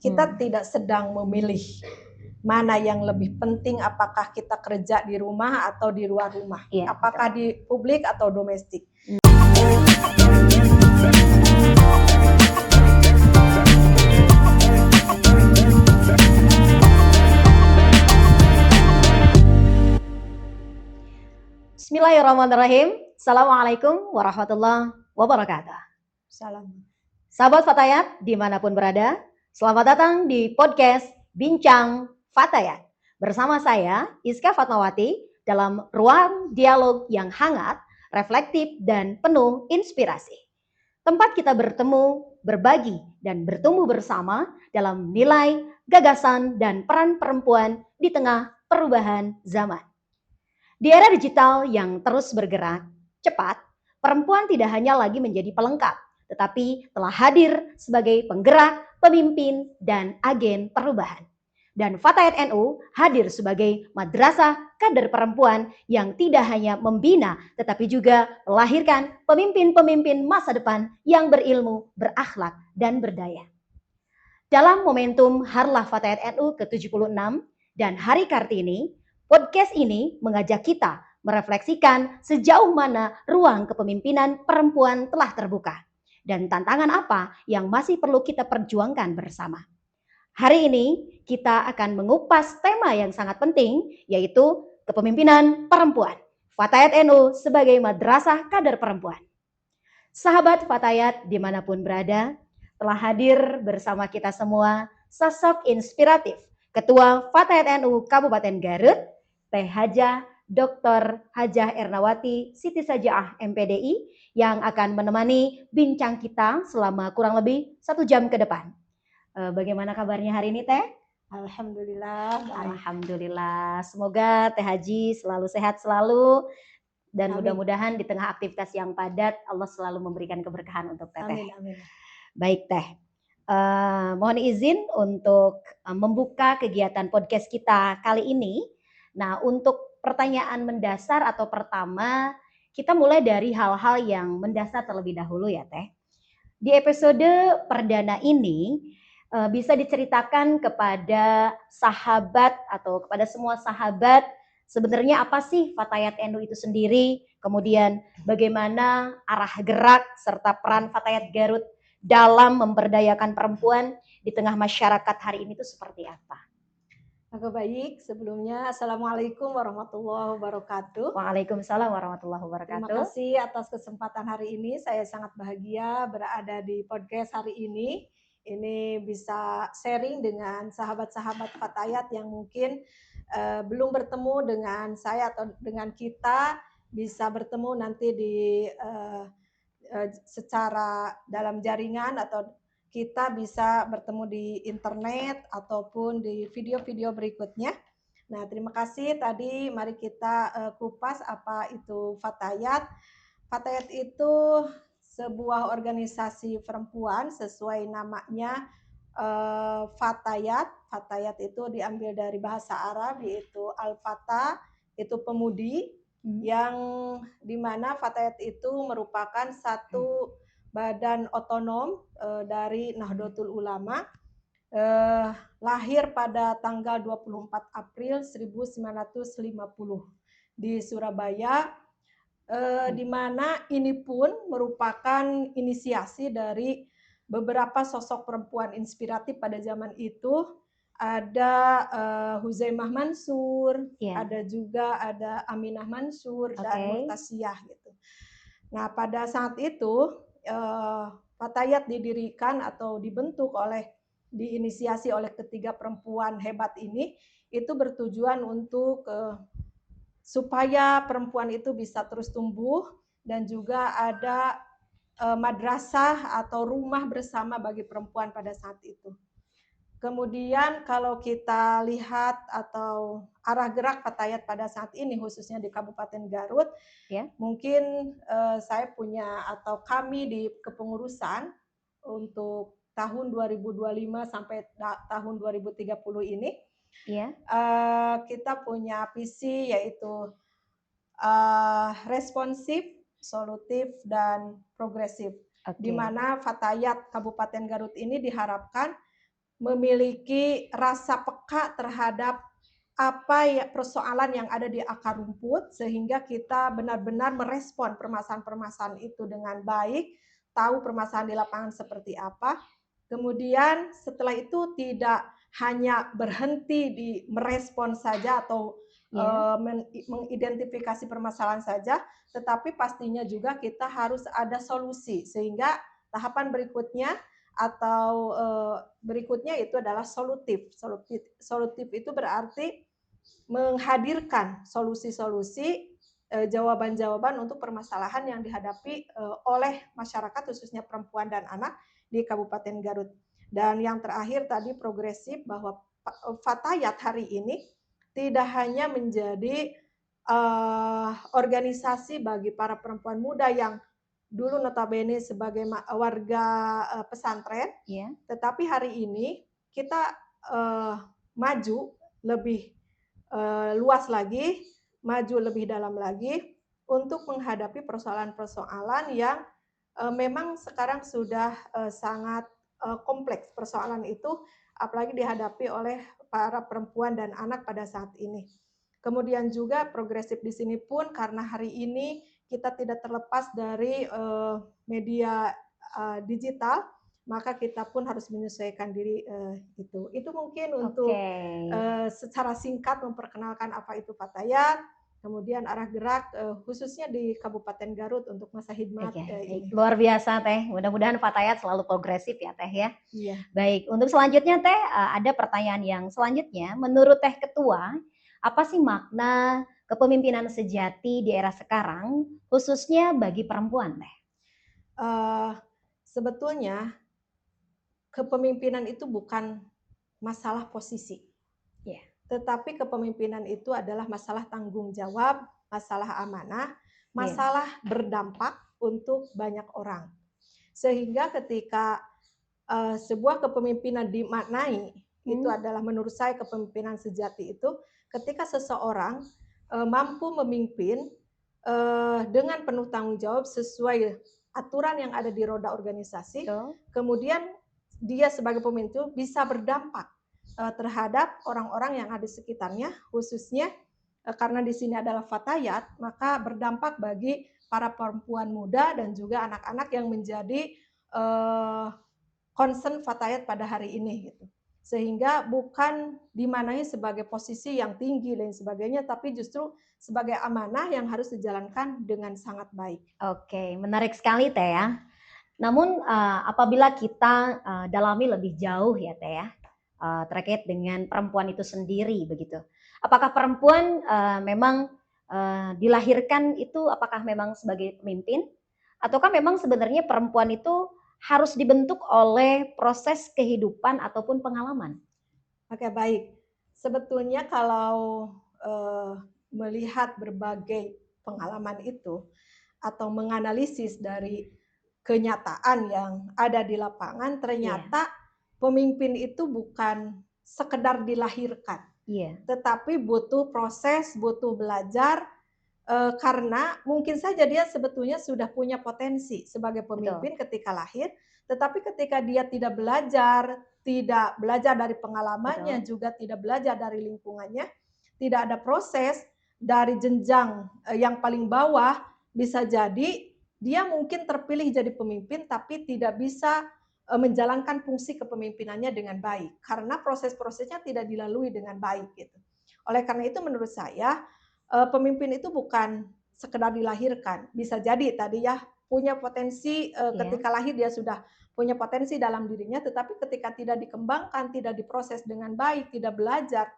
kita tidak sedang memilih mana yang lebih penting, apakah kita kerja di rumah atau di luar rumah, apakah di publik atau domestik. Bismillahirrahmanirrahim. Assalamualaikum warahmatullahi wabarakatuh. Salam. Sahabat Fatayat dimanapun berada, selamat datang di podcast Bincang Fatayat. Bersama saya, Iska Fatmawati, dalam ruang dialog yang hangat, reflektif, dan penuh inspirasi. Tempat kita bertemu, berbagi, dan bertumbuh bersama dalam nilai, gagasan, dan peran perempuan di tengah perubahan zaman. Di era digital yang terus bergerak cepat, perempuan tidak hanya lagi menjadi pelengkap, tetapi telah hadir sebagai penggerak, pemimpin, dan agen perubahan. Dan Fatayat NU hadir sebagai madrasah kader perempuan yang tidak hanya membina, tetapi juga melahirkan pemimpin-pemimpin masa depan yang berilmu, berakhlak, dan berdaya. Dalam momentum Harlah Fatayat NU ke-76 dan Hari Kartini, podcast ini mengajak kita merefleksikan sejauh mana ruang kepemimpinan perempuan telah terbuka dan tantangan apa yang masih perlu kita perjuangkan bersama. Hari ini kita akan mengupas tema yang sangat penting, yaitu kepemimpinan perempuan. Fatayat NU sebagai madrasah kader perempuan. Sahabat Fatayat dimanapun berada, telah hadir bersama kita semua sosok inspiratif Ketua Fatayat NU Kabupaten Garut, Teh Hajah Dr. Hajah Ernawati Siti Sajaah MPDI yang akan menemani bincang kita selama kurang lebih 1 jam ke depan. Bagaimana kabarnya hari ini, Teh? Alhamdulillah. Alhamdulillah. Semoga Teh Haji selalu sehat selalu dan mudah-mudahan di tengah aktivitas yang padat Allah selalu memberikan keberkahan untuk Teteh. Amin. Baik, Teh. Mohon izin untuk membuka kegiatan podcast kita kali ini. Nah, untuk pertanyaan mendasar atau pertama, kita mulai dari hal-hal yang mendasar terlebih dahulu ya, Teh. Di episode perdana ini, bisa diceritakan kepada sahabat atau kepada semua sahabat sebenarnya apa sih Fatayat NU itu sendiri, kemudian bagaimana arah gerak serta peran Fatayat Garut dalam memberdayakan perempuan di tengah masyarakat hari ini itu seperti apa? Maka baik, sebelumnya Assalamualaikum warahmatullahi wabarakatuh. Waalaikumsalam warahmatullahi wabarakatuh. Terima kasih atas kesempatan hari ini. Saya sangat bahagia berada di podcast hari ini. Ini bisa sharing dengan sahabat-sahabat Fatayat yang mungkin belum bertemu dengan saya atau dengan kita, bisa bertemu nanti di secara dalam jaringan atau kita bisa bertemu di internet ataupun di video-video berikutnya. Nah, terima kasih. Tadi mari kita kupas apa itu Fatayat. Fatayat itu sebuah organisasi perempuan sesuai namanya Fatayat. Fatayat itu diambil dari bahasa Arab yaitu Al-Fata, itu pemudi, yang dimana Fatayat itu merupakan satu badan otonom dari Nahdlatul Ulama, lahir pada tanggal 24 April 1950 di Surabaya, di mana ini pun merupakan inisiasi dari beberapa sosok perempuan inspiratif pada zaman itu. Ada Huzaimah Mansur, ada juga Aminah Mansur dan Murtasiyah gitu. Nah, pada saat itu Fatayat didirikan atau dibentuk diinisiasi oleh ketiga perempuan hebat ini, itu bertujuan untuk supaya perempuan itu bisa terus tumbuh dan juga ada madrasah atau rumah bersama bagi perempuan pada saat itu. Kemudian kalau kita lihat atau arah gerak Fatayat pada saat ini khususnya di Kabupaten Garut, mungkin saya punya atau kami di kepengurusan untuk tahun 2025 sampai tahun 2030 ini, kita punya visi yaitu responsif, solutif, dan progresif. Di mana Fatayat Kabupaten Garut ini diharapkan memiliki rasa peka terhadap apa ya persoalan yang ada di akar rumput, sehingga kita benar-benar merespon permasalahan-permasalahan itu dengan baik, tahu permasalahan di lapangan seperti apa. Kemudian setelah itu tidak hanya berhenti di merespon saja atau Ya. mengidentifikasi permasalahan saja, tetapi pastinya juga kita harus ada solusi, sehingga tahapan berikutnya atau berikutnya itu adalah solutif. Solutif itu berarti menghadirkan solusi-solusi, jawaban-jawaban untuk permasalahan yang dihadapi oleh masyarakat, khususnya perempuan dan anak di Kabupaten Garut. Dan yang terakhir tadi progresif, bahwa Fatayat hari ini tidak hanya menjadi organisasi bagi para perempuan muda yang dulu notabene sebagai warga pesantren, Ya. tetapi hari ini kita maju lebih luas lagi, maju lebih dalam lagi untuk menghadapi persoalan-persoalan yang memang sekarang sudah sangat kompleks persoalan itu, apalagi dihadapi oleh para perempuan dan anak pada saat ini. Kemudian juga progresif di sini pun karena hari ini kita tidak terlepas dari media digital, maka kita pun harus menyesuaikan diri itu. Itu mungkin Oke. untuk secara singkat memperkenalkan apa itu Fatayat, kemudian arah gerak khususnya di Kabupaten Garut untuk masa hikmat Oke, baik. ini. Luar biasa Teh. Mudah-mudahan Fatayat selalu progresif ya Teh ya. Iya. Baik, untuk selanjutnya Teh ada pertanyaan yang selanjutnya. Menurut Teh Ketua, apa sih makna kepemimpinan sejati di era sekarang, khususnya bagi perempuan Teh? Sebetulnya kepemimpinan itu bukan masalah posisi. Ya. Tetapi kepemimpinan itu adalah masalah tanggung jawab, masalah amanah, masalah berdampak untuk banyak orang. Sehingga ketika sebuah kepemimpinan dimaknai, itu adalah menurut saya kepemimpinan sejati itu ketika seseorang mampu memimpin dengan penuh tanggung jawab sesuai aturan yang ada di roda organisasi, kemudian dia sebagai pemimpin bisa berdampak terhadap orang-orang yang ada di sekitarnya, khususnya karena di sini adalah Fatayat, maka berdampak bagi para perempuan muda dan juga anak-anak yang menjadi concern Fatayat pada hari ini gitu. Sehingga bukan dimanai sebagai posisi yang tinggi dan sebagainya, tapi justru sebagai amanah yang harus dijalankan dengan sangat baik. Oke, menarik sekali Teh ya. Namun apabila kita dalami lebih jauh ya Teh ya, terkait dengan perempuan itu sendiri begitu. Apakah perempuan memang dilahirkan itu apakah memang sebagai pemimpin? Ataukah memang sebenarnya perempuan itu harus dibentuk oleh proses kehidupan ataupun pengalaman? Oke, baik. Sebetulnya kalau melihat berbagai pengalaman itu atau menganalisis dari kenyataan yang ada di lapangan, ternyata pemimpin itu bukan sekedar dilahirkan, tetapi butuh proses, butuh belajar, karena mungkin saja dia sebetulnya sudah punya potensi sebagai pemimpin ketika lahir, tetapi ketika dia tidak belajar dari pengalamannya, juga tidak belajar dari lingkungannya, tidak ada proses dari jenjang yang paling bawah, bisa jadi dia mungkin terpilih jadi pemimpin tapi tidak bisa menjalankan fungsi kepemimpinannya dengan baik karena proses-prosesnya tidak dilalui dengan baik gitu. Oleh karena itu menurut saya pemimpin itu bukan sekedar dilahirkan, bisa jadi tadi ya punya potensi ketika lahir dia sudah punya potensi dalam dirinya, tetapi ketika tidak dikembangkan, tidak diproses dengan baik, tidak belajar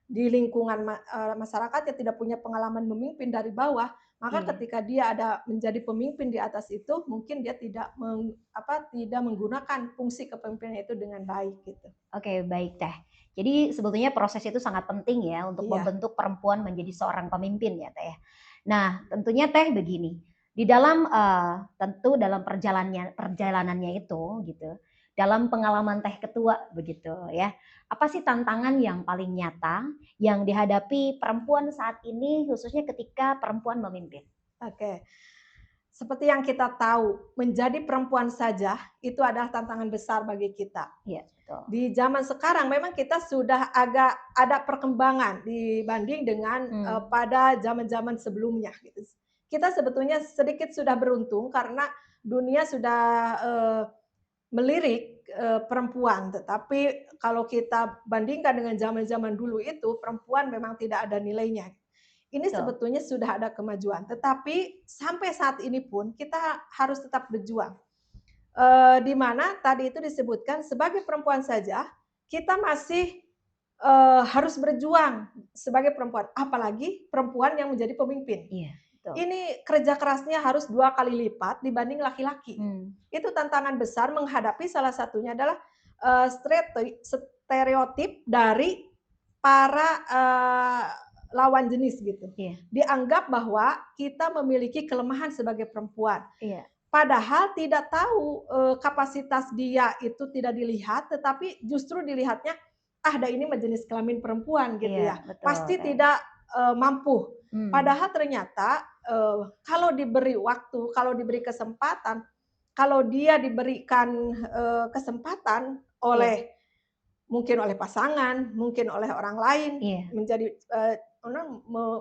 di lingkungan masyarakat yang tidak punya pengalaman memimpin dari bawah, maka ketika dia ada menjadi pemimpin di atas itu, mungkin dia tidak menggunakan fungsi kepemimpinan itu dengan baik gitu. Oke, baik Teh. Jadi sebetulnya proses itu sangat penting ya untuk membentuk perempuan menjadi seorang pemimpin ya Teh. Nah, tentunya Teh begini, di dalam tentu dalam perjalanannya itu gitu, dalam pengalaman Teh Ketua begitu ya. Apa sih tantangan yang paling nyata yang dihadapi perempuan saat ini khususnya ketika perempuan memimpin? Oke. seperti yang kita tahu, menjadi perempuan saja itu adalah tantangan besar bagi kita. Iya, betul. Di zaman sekarang memang kita sudah agak ada perkembangan dibanding dengan pada zaman-zaman sebelumnya gitu. Kita sebetulnya sedikit sudah beruntung karena dunia sudah melirik perempuan, tetapi kalau kita bandingkan dengan zaman-zaman dulu itu perempuan memang tidak ada nilainya. Ini Betul. sebetulnya sudah ada kemajuan, tetapi sampai saat ini pun kita harus tetap berjuang. Di mana tadi itu disebutkan sebagai perempuan saja kita masih harus berjuang sebagai perempuan, apalagi perempuan yang menjadi pemimpin. Iya, betul. Ini kerja kerasnya harus 2 kali lipat dibanding laki-laki. Itu tantangan besar menghadapi salah satunya adalah stereotip dari para lawan jenis gitu. Iya. Dianggap bahwa kita memiliki kelemahan sebagai perempuan. Iya. Padahal tidak tahu kapasitas dia itu tidak dilihat, tetapi justru dilihatnya ini jenis kelamin perempuan gitu Iya, ya. betul, Pasti kan. tidak mampu. Padahal ternyata kalau diberi waktu, kalau diberi kesempatan, kalau dia diberikan kesempatan oleh mungkin oleh pasangan, mungkin oleh orang lain, menjadi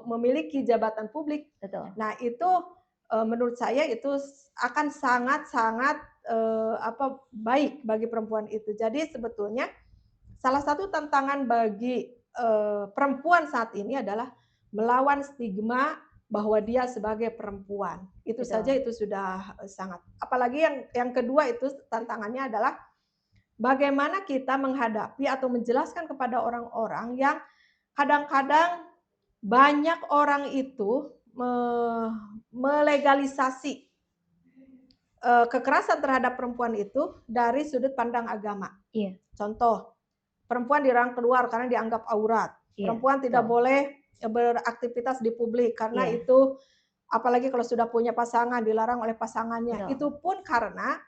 memiliki jabatan publik. Betul. Nah itu menurut saya itu akan sangat-sangat baik bagi perempuan itu. Jadi sebetulnya salah satu tantangan bagi perempuan saat ini adalah melawan stigma bahwa dia sebagai perempuan. Itu Betul. saja itu sudah sangat. Apalagi yang kedua itu tantangannya adalah bagaimana kita menghadapi atau menjelaskan kepada orang-orang yang kadang-kadang banyak orang itu melegalisasi kekerasan terhadap perempuan itu dari sudut pandang agama. Iya. Contoh, perempuan dilarang keluar karena dianggap aurat. Perempuan tidak boleh beraktivitas di publik karena itu, apalagi kalau sudah punya pasangan, dilarang oleh pasangannya. Betul. Itu pun karena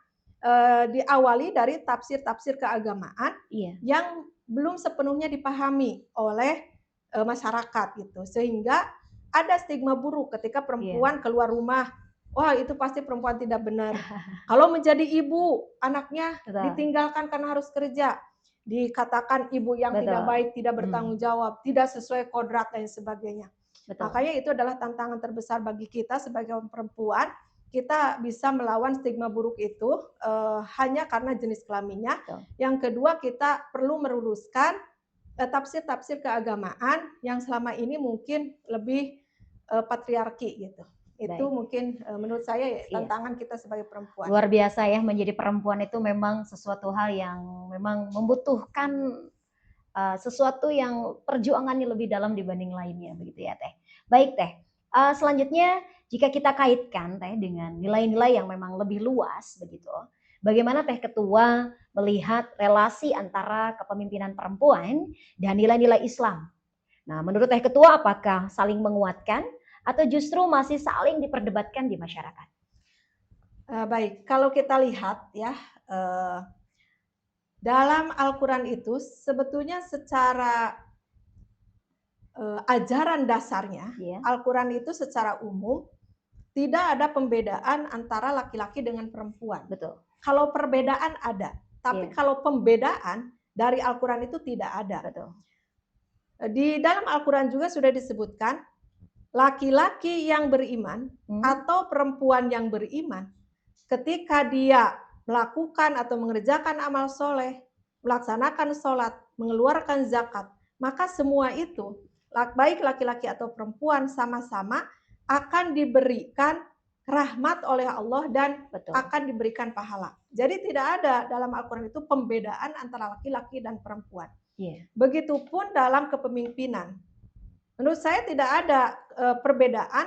diawali dari tafsir-tafsir keagamaan yang belum sepenuhnya dipahami oleh masyarakat gitu. Sehingga ada stigma buruk ketika perempuan keluar rumah. Wah, itu pasti perempuan tidak benar. Kalau menjadi ibu, anaknya ditinggalkan karena harus kerja. Dikatakan ibu yang tidak baik, tidak bertanggung jawab, tidak sesuai kodrat dan sebagainya. Betul. Makanya itu adalah tantangan terbesar bagi kita sebagai perempuan. Kita bisa melawan stigma buruk itu hanya karena jenis kelaminnya. Yang kedua, kita perlu meluruskan tafsir-tafsir keagamaan yang selama ini mungkin lebih patriarki gitu. Itu mungkin menurut saya tantangan kita sebagai perempuan. Luar biasa ya, menjadi perempuan itu memang sesuatu hal yang memang membutuhkan sesuatu yang perjuangannya lebih dalam dibanding lainnya, begitu ya Teh. Baik Teh, selanjutnya jika kita kaitkan Teh dengan nilai-nilai yang memang lebih luas begitu, bagaimana Teh Ketua melihat relasi antara kepemimpinan perempuan dan nilai-nilai Islam? Nah, menurut Teh Ketua apakah saling menguatkan atau justru masih saling diperdebatkan di masyarakat? Baik, kalau kita lihat ya, dalam Al-Quran itu sebetulnya secara ajaran dasarnya, Al-Quran itu secara umum tidak ada pembedaan antara laki-laki dengan perempuan. Betul. Kalau perbedaan ada, tapi kalau pembedaan dari Al-Quran itu tidak ada. Betul. Di dalam Al-Quran juga sudah disebutkan laki-laki yang beriman atau perempuan yang beriman, ketika dia melakukan atau mengerjakan amal soleh, melaksanakan sholat, mengeluarkan zakat, maka semua itu, baik laki-laki atau perempuan sama-sama akan diberikan rahmat oleh Allah dan akan diberikan pahala. Jadi tidak ada dalam Al-Quran itu pembedaan antara laki-laki dan perempuan. Begitupun dalam kepemimpinan. Menurut saya tidak ada perbedaan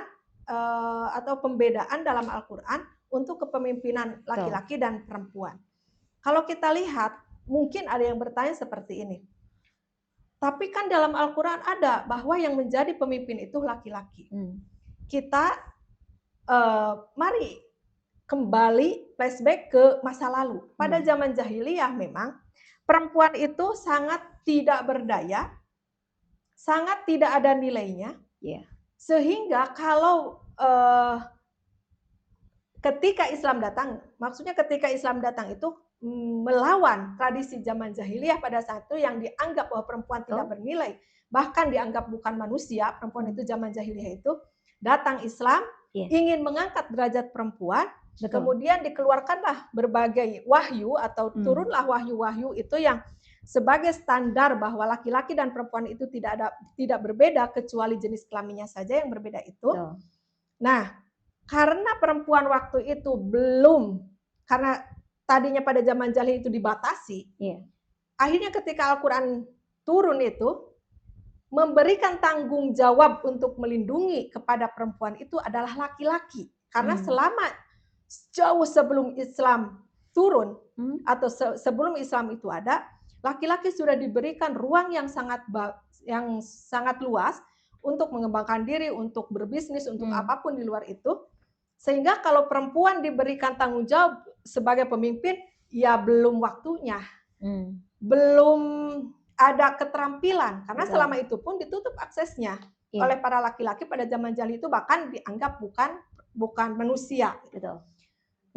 atau pembedaan dalam Al-Quran untuk kepemimpinan laki-laki dan perempuan. Kalau kita lihat, mungkin ada yang bertanya seperti ini. Tapi kan dalam Al-Quran ada bahwa yang menjadi pemimpin itu laki-laki. Kita mari kembali flashback ke masa lalu. Pada zaman jahiliyah memang perempuan itu sangat tidak berdaya, sangat tidak ada nilainya, sehingga kalau ketika Islam datang, maksudnya ketika Islam datang itu melawan tradisi zaman jahiliyah pada saat itu yang dianggap bahwa perempuan tidak bernilai, bahkan dianggap bukan manusia, perempuan itu zaman jahiliyah itu, datang Islam ingin mengangkat derajat perempuan, kemudian dikeluarkanlah berbagai wahyu atau turunlah wahyu-wahyu itu yang sebagai standar bahwa laki-laki dan perempuan itu tidak berbeda kecuali jenis kelaminnya saja yang berbeda itu. Nah, karena perempuan waktu itu belum, karena tadinya pada zaman jahiliyah itu dibatasi, akhirnya ketika Al-Quran turun itu, memberikan tanggung jawab untuk melindungi kepada perempuan itu adalah laki-laki. Karena selama jauh sebelum Islam turun, atau sebelum Islam itu ada, laki-laki sudah diberikan ruang yang sangat luas untuk mengembangkan diri, untuk berbisnis, untuk apapun di luar itu. Sehingga kalau perempuan diberikan tanggung jawab sebagai pemimpin, ya belum waktunya. Belum ada keterampilan. Karena selama itu pun ditutup aksesnya oleh para laki-laki pada zaman jahiliyah itu, bahkan dianggap bukan manusia.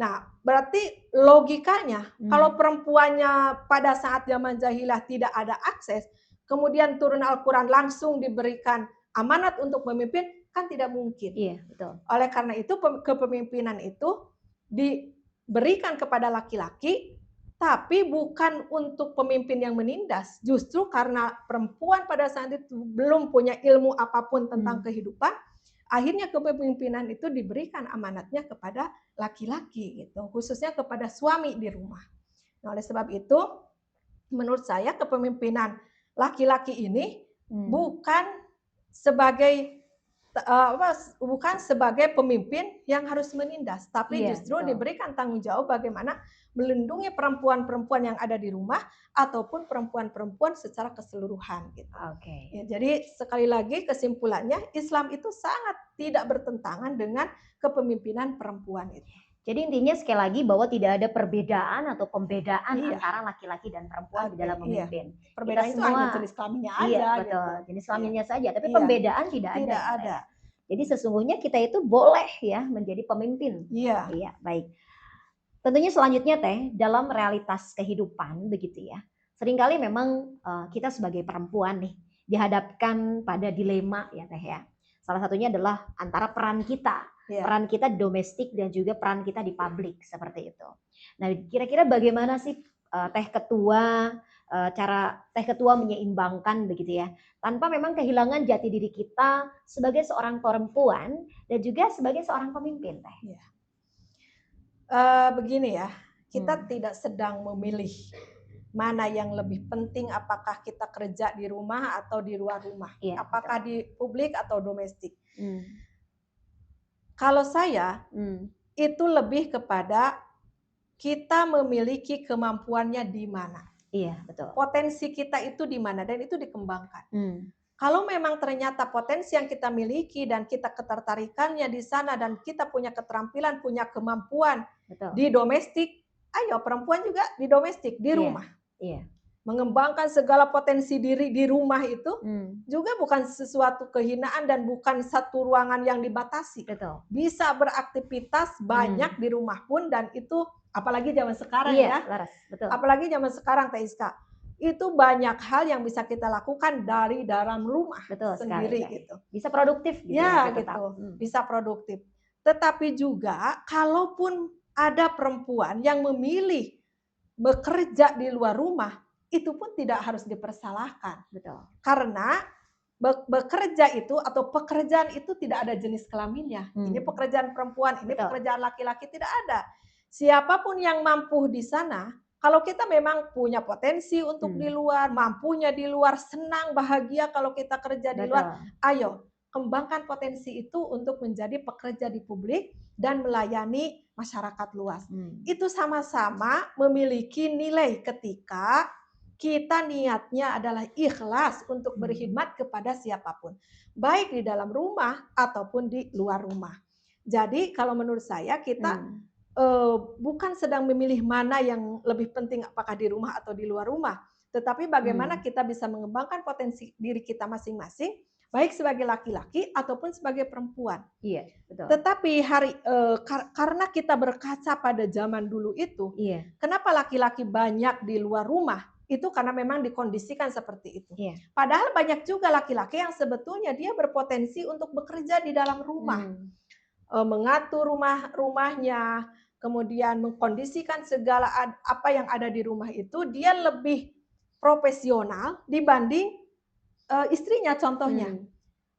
Nah, berarti logikanya kalau perempuannya pada saat zaman jahiliyah tidak ada akses, kemudian turun Al-Quran langsung diberikan amanat untuk memimpin, kan tidak mungkin. Oleh karena itu kepemimpinan itu diberikan kepada laki-laki, tapi bukan untuk pemimpin yang menindas. Justru karena perempuan pada saat itu belum punya ilmu apapun tentang kehidupan, akhirnya kepemimpinan itu diberikan amanatnya kepada laki-laki gitu, khususnya kepada suami di rumah. Nah, oleh sebab itu menurut saya kepemimpinan laki-laki ini bukan sebagai pemimpin yang harus menindas, tapi justru diberikan tanggung jawab bagaimana melindungi perempuan-perempuan yang ada di rumah ataupun perempuan-perempuan secara keseluruhan gitu. Ya, jadi sekali lagi kesimpulannya, Islam itu sangat tidak bertentangan dengan kepemimpinan perempuan itu. Jadi intinya sekali lagi bahwa tidak ada perbedaan atau pembedaan antara laki-laki dan perempuan di dalam memimpin. Perbedaan itu hanya jenis kelaminnya aja. Betul, gitu. Jenis kelaminnya saja, tapi pembedaan tidak ada. Jadi sesungguhnya kita itu boleh ya menjadi pemimpin. Iya, baik. Tentunya selanjutnya Teh, dalam realitas kehidupan begitu ya. Seringkali memang kita sebagai perempuan nih dihadapkan pada dilema ya Teh ya. Salah satunya adalah antara peran kita di domestik dan juga peran kita di publik seperti itu. Nah, kira-kira bagaimana sih Teh Ketua, cara Teh Ketua menyeimbangkan begitu ya, tanpa memang kehilangan jati diri kita sebagai seorang perempuan dan juga sebagai seorang pemimpin Teh? Begini ya, kita tidak sedang memilih mana yang lebih penting, apakah kita kerja di rumah atau di luar rumah, apakah di publik atau domestik. Kalau saya itu lebih kepada kita memiliki kemampuannya di mana. Potensi kita itu di mana dan itu dikembangkan. Kalau memang ternyata potensi yang kita miliki dan kita ketertarikannya di sana dan kita punya keterampilan, punya kemampuan di domestik, ayo perempuan juga di domestik, di rumah. Mengembangkan segala potensi diri di rumah itu juga bukan sesuatu kehinaan dan bukan satu ruangan yang dibatasi. Bisa beraktivitas banyak di rumah pun, dan itu apalagi zaman sekarang apalagi zaman sekarang Teh Iska, itu banyak hal yang bisa kita lakukan dari dalam rumah sendiri gitu. Bisa produktif gitu gitu. Bisa produktif. Tetapi juga kalaupun ada perempuan yang memilih bekerja di luar rumah, itu pun tidak harus dipersalahkan. Karena bekerja itu atau pekerjaan itu tidak ada jenis kelaminnya. Ini pekerjaan perempuan, ini pekerjaan laki-laki, tidak ada. Siapapun yang mampu di sana, kalau kita memang punya potensi untuk di luar, mampunya di luar, senang, bahagia kalau kita kerja di luar, ayo kembangkan potensi itu untuk menjadi pekerja di publik dan melayani masyarakat luas. Itu sama-sama memiliki nilai ketika kita niatnya adalah ikhlas untuk berkhidmat kepada siapapun, baik di dalam rumah ataupun di luar rumah. Jadi kalau menurut saya kita bukan sedang memilih mana yang lebih penting, apakah di rumah atau di luar rumah, tetapi bagaimana kita bisa mengembangkan potensi diri kita masing-masing baik sebagai laki-laki ataupun sebagai perempuan. Iya, betul. Tetapi karena kita berkaca pada zaman dulu itu, Iya, kenapa laki-laki banyak di luar rumah? Itu karena memang dikondisikan seperti itu. iya. Padahal banyak juga laki-laki yang sebetulnya dia berpotensi untuk bekerja di dalam rumah, Hmm, mengatur rumahnya, kemudian mengkondisikan segala apa yang ada di rumah itu, dia lebih profesional dibanding istrinya contohnya. hmm,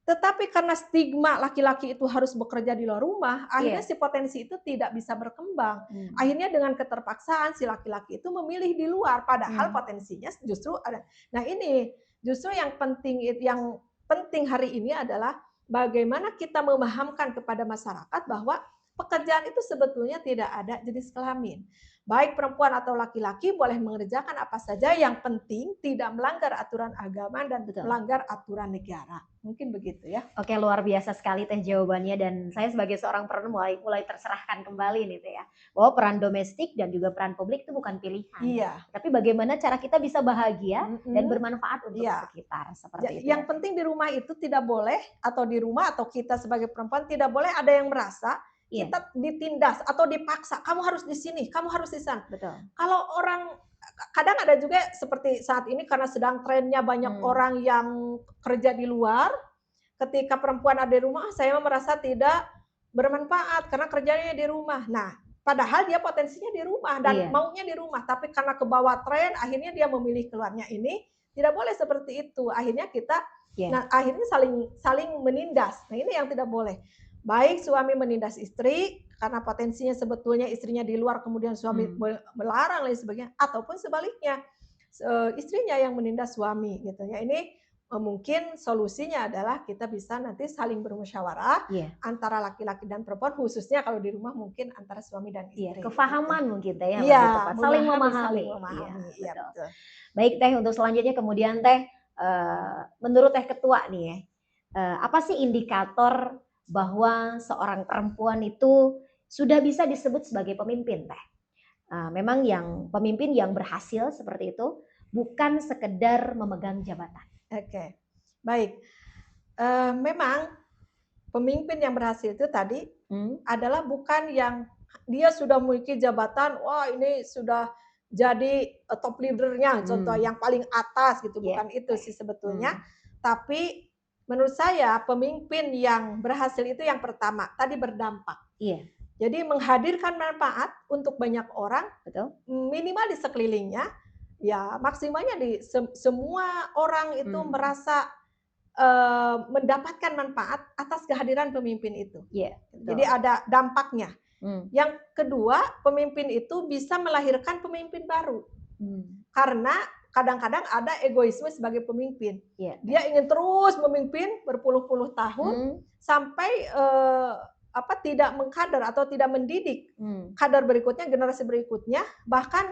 Tetapi karena stigma laki-laki itu harus bekerja di luar rumah, akhirnya iya. si potensi itu tidak bisa berkembang. Hmm, Akhirnya dengan keterpaksaan si laki-laki itu memilih di luar, padahal hmm. potensinya justru ada. Nah ini justru yang penting hari ini adalah bagaimana kita memahamkan kepada masyarakat bahwa pekerjaan itu sebetulnya tidak ada jenis kelamin. Baik perempuan atau laki-laki boleh mengerjakan apa saja, yang penting tidak melanggar aturan agama dan Betul. melanggar aturan negara. Mungkin begitu ya. Oke, luar biasa sekali Teh jawabannya, dan saya sebagai seorang perempuan mulai tercerahkan kembali nih Teh ya. Bahwa peran domestik dan juga peran publik itu bukan pilihan. Iya. Tapi bagaimana cara kita bisa bahagia dan Mm-mm. bermanfaat untuk Iya. sekitar seperti itu Yang ya, Teh. penting di rumah itu tidak boleh, atau di rumah atau kita sebagai perempuan tidak boleh ada yang merasa Iya, kita ditindas atau dipaksa. Kamu harus di sini, kamu harus di sana. betul. Kalau orang kadang ada juga seperti saat ini karena sedang trennya banyak orang yang kerja di luar, ketika perempuan ada di rumah, saya merasa tidak bermanfaat karena kerjanya di rumah. Nah, padahal dia potensinya di rumah dan Iya. maunya di rumah, tapi karena ke bawah tren, akhirnya dia memilih keluarnya ini. Tidak boleh seperti itu. Akhirnya kita, Iya. akhirnya saling menindas. Nah, ini yang tidak boleh. Baik suami menindas istri karena potensinya sebetulnya istrinya di luar, kemudian suami melarang lain sebagainya, ataupun sebaliknya istrinya yang menindas suami gitu ya. Ini mungkin solusinya adalah kita bisa nanti saling bermusyawarah antara laki-laki dan perempuan, khususnya kalau di rumah mungkin antara suami dan Iya, istri. kefahaman mungkin Teh ya, Iya, lebih tepat. Saling memahami. Iya, Iya, betul. betul. Baik Teh, untuk selanjutnya kemudian Teh, menurut Teh Ketua nih ya, apa sih indikator bahwa seorang perempuan itu sudah bisa disebut sebagai pemimpin Teh? Memang yang pemimpin yang berhasil seperti itu bukan sekedar memegang jabatan. Oke, baik. Memang pemimpin yang berhasil itu tadi adalah bukan yang dia sudah memiliki jabatan, wah ini sudah jadi top leadernya, contoh yang paling atas gitu, bukan itu sih sebetulnya. Tapi menurut saya pemimpin yang berhasil itu yang pertama tadi berdampak. Iya. Jadi menghadirkan manfaat untuk banyak orang, Betul. minimal di sekelilingnya, ya maksimalnya di semua orang itu merasa mendapatkan manfaat atas kehadiran pemimpin itu. Iya. Jadi ada dampaknya. Yang kedua, pemimpin itu bisa melahirkan pemimpin baru. Karena kadang-kadang ada egoisme sebagai pemimpin. Dia ingin terus memimpin berpuluh-puluh tahun sampai tidak mengkader atau tidak mendidik kader berikutnya, generasi berikutnya. Bahkan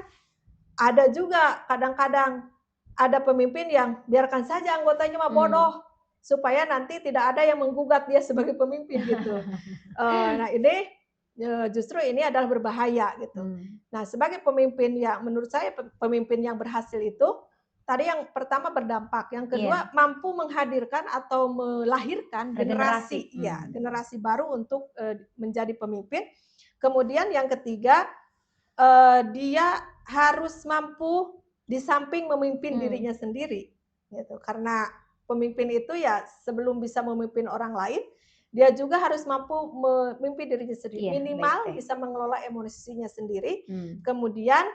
ada juga kadang-kadang ada pemimpin yang biarkan saja anggotanya mah bodoh, supaya nanti tidak ada yang menggugat dia sebagai pemimpin gitu. Nah ini justru ini adalah berbahaya gitu. Nah sebagai pemimpin yang menurut saya pemimpin yang berhasil itu tadi yang pertama berdampak, yang kedua mampu menghadirkan atau melahirkan generasi baru untuk menjadi pemimpin. Kemudian yang ketiga dia harus mampu di samping memimpin dirinya sendiri gitu. Karena pemimpin itu ya sebelum bisa memimpin orang lain, dia juga harus mampu memimpin dirinya sendiri. Minimal bisa mengelola emosinya sendiri. Kemudian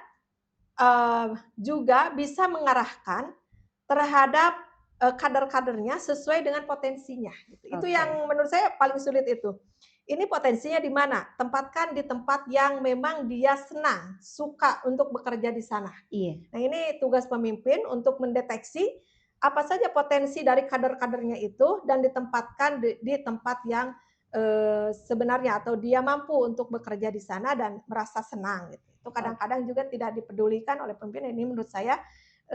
juga bisa mengarahkan terhadap kader-kadernya sesuai dengan potensinya. Gitu. Itu yang menurut saya paling sulit itu. Ini potensinya di mana? Tempatkan di tempat yang memang dia senang, suka untuk bekerja di sana. Nah ini tugas pemimpin untuk mendeteksi apa saja potensi dari kader-kadernya itu dan ditempatkan di tempat yang sebenarnya atau dia mampu untuk bekerja di sana dan merasa senang. Gitu. Itu kadang-kadang juga tidak dipedulikan oleh pemimpin. Ini menurut saya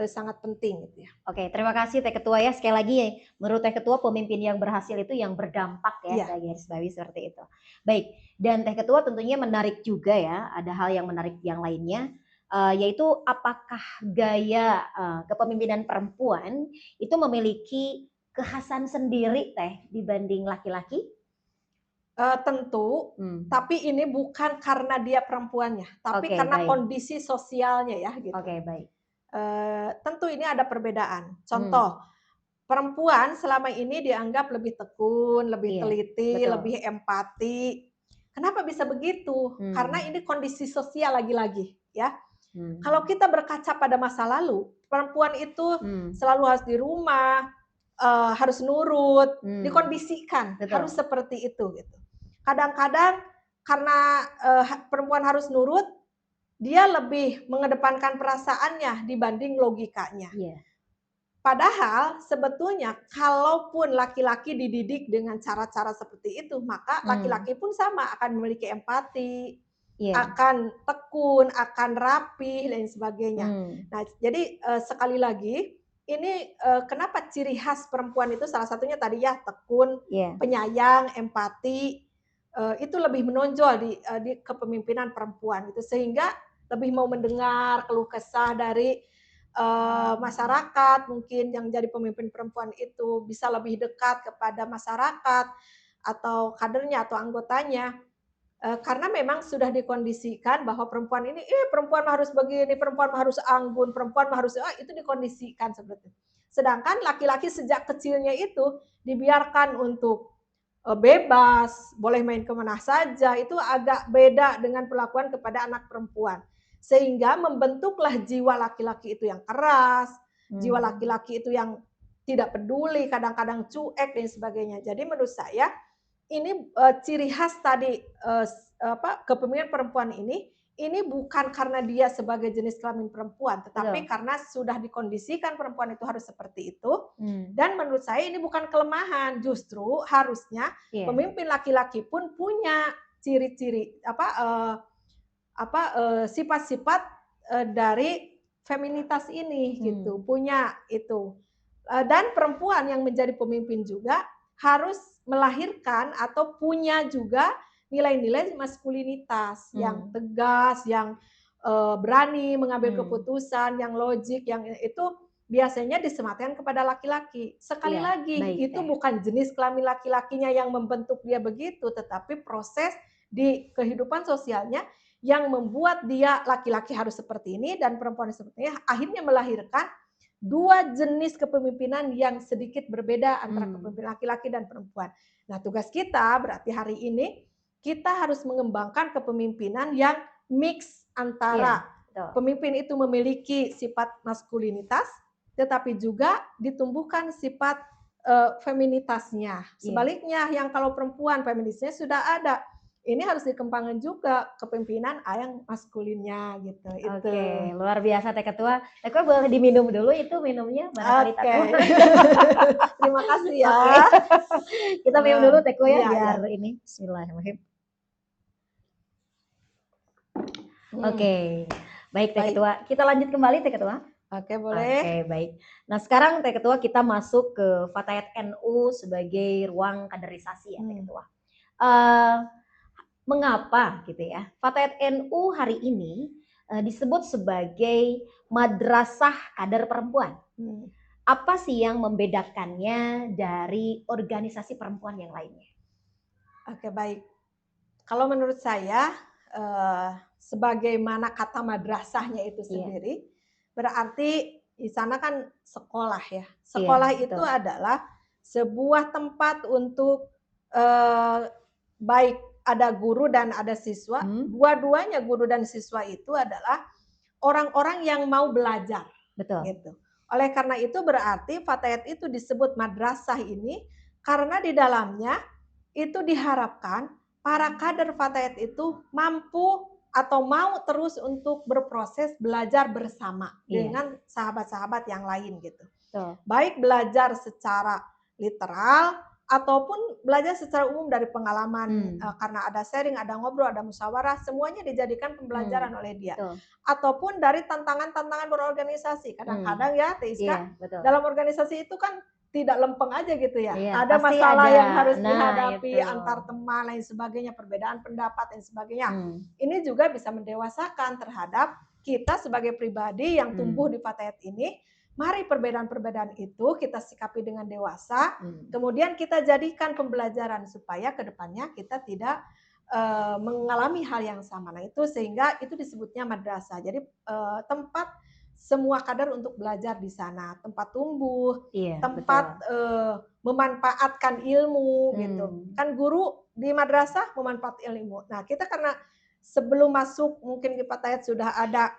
sangat penting gitu ya. Oke, terima kasih Teh Ketua ya. Sekali lagi ya, menurut Teh Ketua pemimpin yang berhasil itu yang berdampak ya, saya garis bawahi seperti itu. Baik, dan Teh Ketua tentunya menarik juga ya, ada hal yang menarik yang lainnya, yaitu apakah gaya kepemimpinan perempuan itu memiliki kekhasan sendiri Teh dibanding laki-laki? Tentu, tapi ini bukan karena dia perempuannya, tapi Oke, karena baik. kondisi sosialnya ya gitu. Oke, baik. Tentu ini ada perbedaan. Contoh, perempuan selama ini dianggap lebih tekun, lebih Iya, teliti, betul. lebih empati. Kenapa bisa begitu? Karena ini kondisi sosial lagi-lagi ya. Kalau kita berkaca pada masa lalu, perempuan itu selalu harus di rumah, harus nurut, dikondisikan Betul. harus seperti itu gitu. Kadang-kadang karena perempuan harus nurut, dia lebih mengedepankan perasaannya dibanding logikanya. Iya. Padahal sebetulnya kalaupun laki-laki dididik dengan cara-cara seperti itu, maka laki-laki pun sama akan memiliki empati, akan tekun, akan rapi dan sebagainya. Nah, jadi sekali lagi ini kenapa ciri khas perempuan itu salah satunya tadi ya tekun, penyayang, empati, itu lebih menonjol di kepemimpinan perempuan itu, sehingga lebih mau mendengar keluh kesah dari masyarakat, mungkin yang jadi pemimpin perempuan itu bisa lebih dekat kepada masyarakat atau kadernya atau anggotanya. Karena memang sudah dikondisikan bahwa perempuan ini, perempuan harus begini, perempuan harus anggun, perempuan harus, itu dikondisikan seperti itu. Sedangkan laki-laki sejak kecilnya itu dibiarkan untuk bebas, boleh main kemana saja, itu agak beda dengan perlakuan kepada anak perempuan. Sehingga membentuklah jiwa laki-laki itu yang keras, jiwa laki-laki itu yang tidak peduli, kadang-kadang cuek dan sebagainya. Jadi menurut saya ini ciri khas tadi kepemimpinan perempuan ini bukan karena dia sebagai jenis kelamin perempuan, tetapi karena sudah dikondisikan perempuan itu harus seperti itu. Dan menurut saya ini bukan kelemahan, justru harusnya pemimpin laki-laki pun punya ciri-ciri sifat-sifat dari feminitas ini gitu, punya itu. Dan perempuan yang menjadi pemimpin juga harus melahirkan atau punya juga nilai-nilai maskulinitas yang tegas, yang berani mengambil keputusan, yang logik, yang itu biasanya disematkan kepada laki-laki. Sekali lagi, itu bukan jenis kelamin laki-lakinya yang membentuk dia begitu, tetapi proses di kehidupan sosialnya yang membuat dia laki-laki harus seperti ini dan perempuan seperti ini, akhirnya melahirkan dua jenis kepemimpinan yang sedikit berbeda antara kepemimpinan laki-laki dan perempuan. Nah, tugas kita berarti hari ini kita harus mengembangkan kepemimpinan yang mix antara pemimpin itu memiliki sifat maskulinitas, tetapi juga ditumbuhkan sifat feminitasnya. Sebaliknya, yang kalau perempuan feminisnya sudah ada, ini harus dikembangkan juga kepemimpinan yang maskulinnya gitu. Oke, luar biasa Teh Ketua. Teh Ketua boleh diminum dulu itu minumnya barangkali Oke. Terima kasih ya. Kita minum dulu Teh Ketua ya biar ini. Bismillahirrahmanirrahim. Oke, baik Teh Ketua. Kita lanjut kembali Teh Ketua. Oke, boleh. Oke, baik. Nah, sekarang Teh Ketua kita masuk ke Fatayat NU sebagai ruang kaderisasi ya Teh Ketua. Mengapa gitu ya? Fatayat NU hari ini disebut sebagai madrasah kader perempuan. Apa sih yang membedakannya dari organisasi perempuan yang lainnya? Oke, baik. Kalau menurut saya, sebagaimana kata madrasahnya itu sendiri, berarti di sana kan sekolah ya. Sekolah itu adalah sebuah tempat untuk baik ada guru dan ada siswa. Dua-duanya guru dan siswa itu adalah orang-orang yang mau belajar. Betul. Gitu. Oleh karena itu berarti Fatayat itu disebut madrasah ini karena di dalamnya itu diharapkan para kader Fatayat itu mampu atau mau terus untuk berproses belajar bersama dengan sahabat-sahabat yang lain gitu. Baik belajar secara literal ataupun belajar secara umum dari pengalaman, karena ada sharing, ada ngobrol, ada musyawarah, semuanya dijadikan pembelajaran oleh dia. Ataupun dari tantangan-tantangan berorganisasi. Kadang-kadang ya Teh Iska, dalam organisasi itu kan tidak lempeng aja gitu ya. Ada masalah yang harus dihadapi antar teman lain sebagainya, perbedaan pendapat dan sebagainya. Ini juga bisa mendewasakan terhadap kita sebagai pribadi yang tumbuh di Fatayat ini, Mari perbedaan-perbedaan itu kita sikapi dengan dewasa, kemudian kita jadikan pembelajaran supaya ke depannya kita tidak mengalami hal yang sama. Nah, itu sehingga itu disebutnya madrasah. Jadi tempat semua kader untuk belajar di sana, tempat tumbuh, Iya, tempat memanfaatkan ilmu gitu. Kan guru di madrasah memanfaatkan ilmu. Nah, kita karena sebelum masuk mungkin di Fatayat sudah ada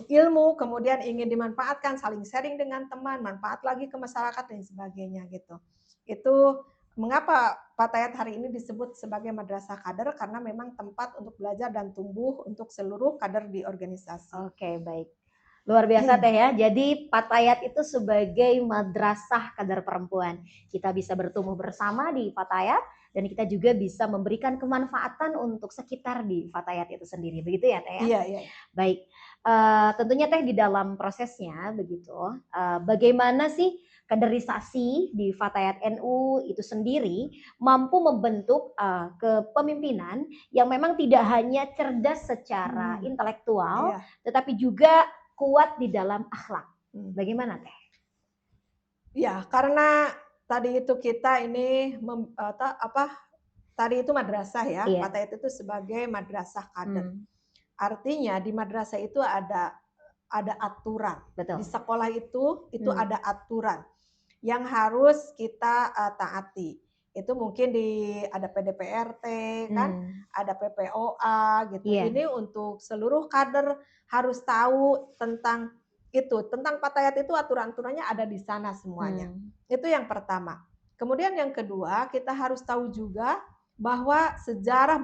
ilmu, kemudian ingin dimanfaatkan, saling sharing dengan teman, manfaat lagi ke masyarakat dan sebagainya gitu. Itu mengapa Fatayat hari ini disebut sebagai madrasah kader, karena memang tempat untuk belajar dan tumbuh untuk seluruh kader di organisasi. Oke, baik. Luar biasa Teh ya. Jadi Fatayat itu sebagai madrasah kader perempuan. Kita bisa bertumbuh bersama di Fatayat dan kita juga bisa memberikan kemanfaatan untuk sekitar di Fatayat itu sendiri. Begitu ya Teh ya? Iya, iya. Baik. Tentunya Teh di dalam prosesnya begitu. Bagaimana sih kaderisasi di Fatayat NU itu sendiri mampu membentuk kepemimpinan yang memang tidak hanya cerdas secara intelektual, tetapi juga kuat di dalam akhlak. Bagaimana Teh? Ya, karena tadi itu kita ini tadi itu madrasah ya, Fatayat itu sebagai madrasah kader. Artinya di madrasah itu ada aturan. Betul. Di sekolah itu ada aturan yang harus kita taati. Itu mungkin ada PDPRT kan, ada PPOA gitu. Ini untuk seluruh kader harus tahu tentang itu, tentang Fatayat itu aturan-aturannya ada di sana semuanya. Itu yang pertama. Kemudian yang kedua, kita harus tahu juga bahwa sejarah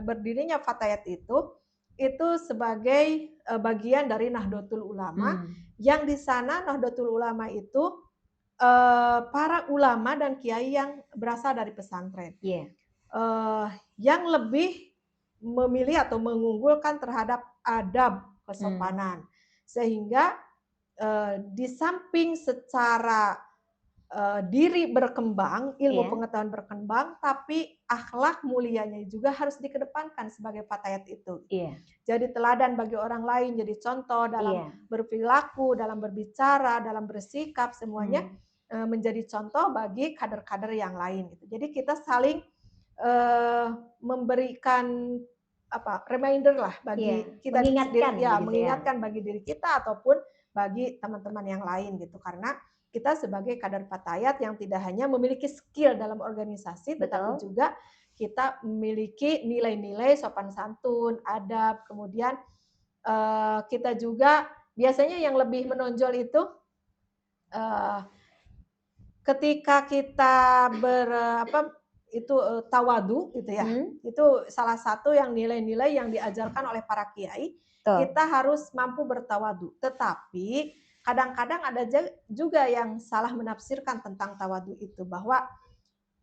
berdirinya Fatayat itu sebagai bagian dari Nahdlatul Ulama, yang di sana Nahdlatul Ulama itu para ulama dan kiai yang berasal dari pesantren, yang lebih memilih atau mengunggulkan terhadap adab kesopanan, sehingga di samping secara diri berkembang, ilmu pengetahuan berkembang, tapi akhlak mulianya juga harus dikedepankan sebagai Fatayat itu. Jadi teladan bagi orang lain, jadi contoh dalam berperilaku, dalam berbicara, dalam bersikap, semuanya menjadi contoh bagi kader-kader yang lain. Gitu. Jadi kita saling memberikan reminder lah bagi kita sendiri, mengingatkan bagi diri kita ataupun bagi teman-teman yang lain gitu, karena kita sebagai kader Fatayat yang tidak hanya memiliki skill dalam organisasi, tetapi juga kita memiliki nilai-nilai sopan santun, adab, kemudian kita juga biasanya yang lebih menonjol itu ketika kita tawadu gitu ya. Itu salah satu yang nilai-nilai yang diajarkan oleh para kiai. Kita harus mampu bertawadu. Tetapi kadang-kadang ada juga yang salah menafsirkan tentang tawadu itu, bahwa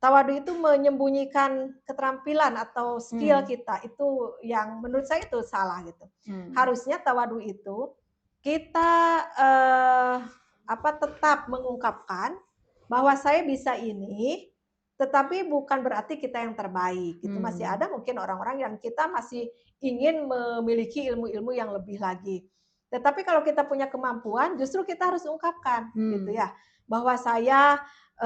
tawadu itu menyembunyikan keterampilan atau skill kita. Itu yang menurut saya itu salah gitu. Harusnya tawadu itu kita tetap mengungkapkan bahwa saya bisa ini, tetapi bukan berarti kita yang terbaik. Itu masih ada mungkin orang-orang yang kita masih ingin memiliki ilmu-ilmu yang lebih lagi. Tetapi kalau kita punya kemampuan, justru kita harus ungkapkan gitu ya, bahwa saya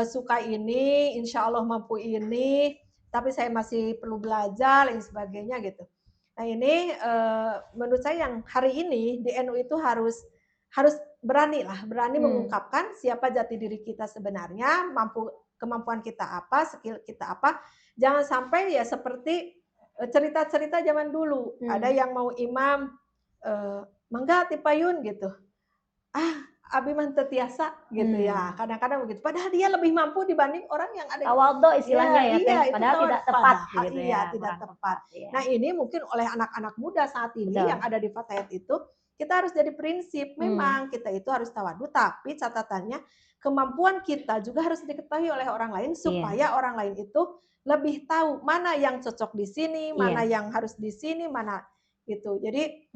suka ini, insya Allah mampu ini, tapi saya masih perlu belajar dan sebagainya gitu. Nah ini menurut saya yang hari ini di NU itu harus berani mengungkapkan siapa jati diri kita sebenarnya, kemampuan kita apa, skill kita apa. Jangan sampai ya seperti cerita-cerita zaman dulu, ada yang mau imam mangga tipayun gitu, abi mah teu tiasa gitu ya, kadang-kadang begitu. Padahal dia lebih mampu dibanding orang yang ada tawadhu istilahnya ya, iya, padahal tidak tepat gitu ya. Tidak tepat. Nah ini mungkin oleh anak-anak muda saat ini yang ada di Fatayat itu, kita harus jadi prinsip, memang kita itu harus tawadu, tapi catatannya kemampuan kita juga harus diketahui oleh orang lain supaya orang lain itu lebih tahu mana yang cocok di sini, mana yang harus di sini, mana gitu. Jadi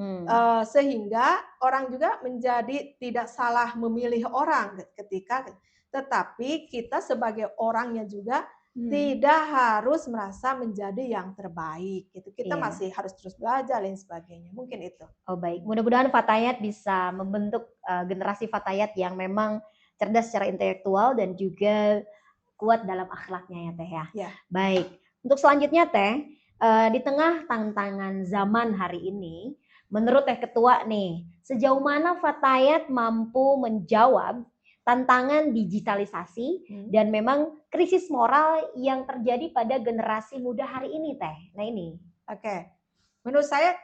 sehingga orang juga menjadi tidak salah memilih orang ketika, tetapi kita sebagai orangnya juga tidak harus merasa menjadi yang terbaik gitu. Kita Iya. masih harus terus belajar dan sebagainya. Mungkin itu. Oh baik, mudah-mudahan Fatayat bisa membentuk generasi Fatayat yang memang cerdas secara intelektual dan juga kuat dalam akhlaknya ya Teh ya. Ya. Baik, untuk selanjutnya Teh, di tengah tantangan zaman hari ini, menurut Teh Ketua nih, sejauh mana Fatayat mampu menjawab tantangan digitalisasi dan memang krisis moral yang terjadi pada generasi muda hari ini Teh? Nah ini. Oke, menurut saya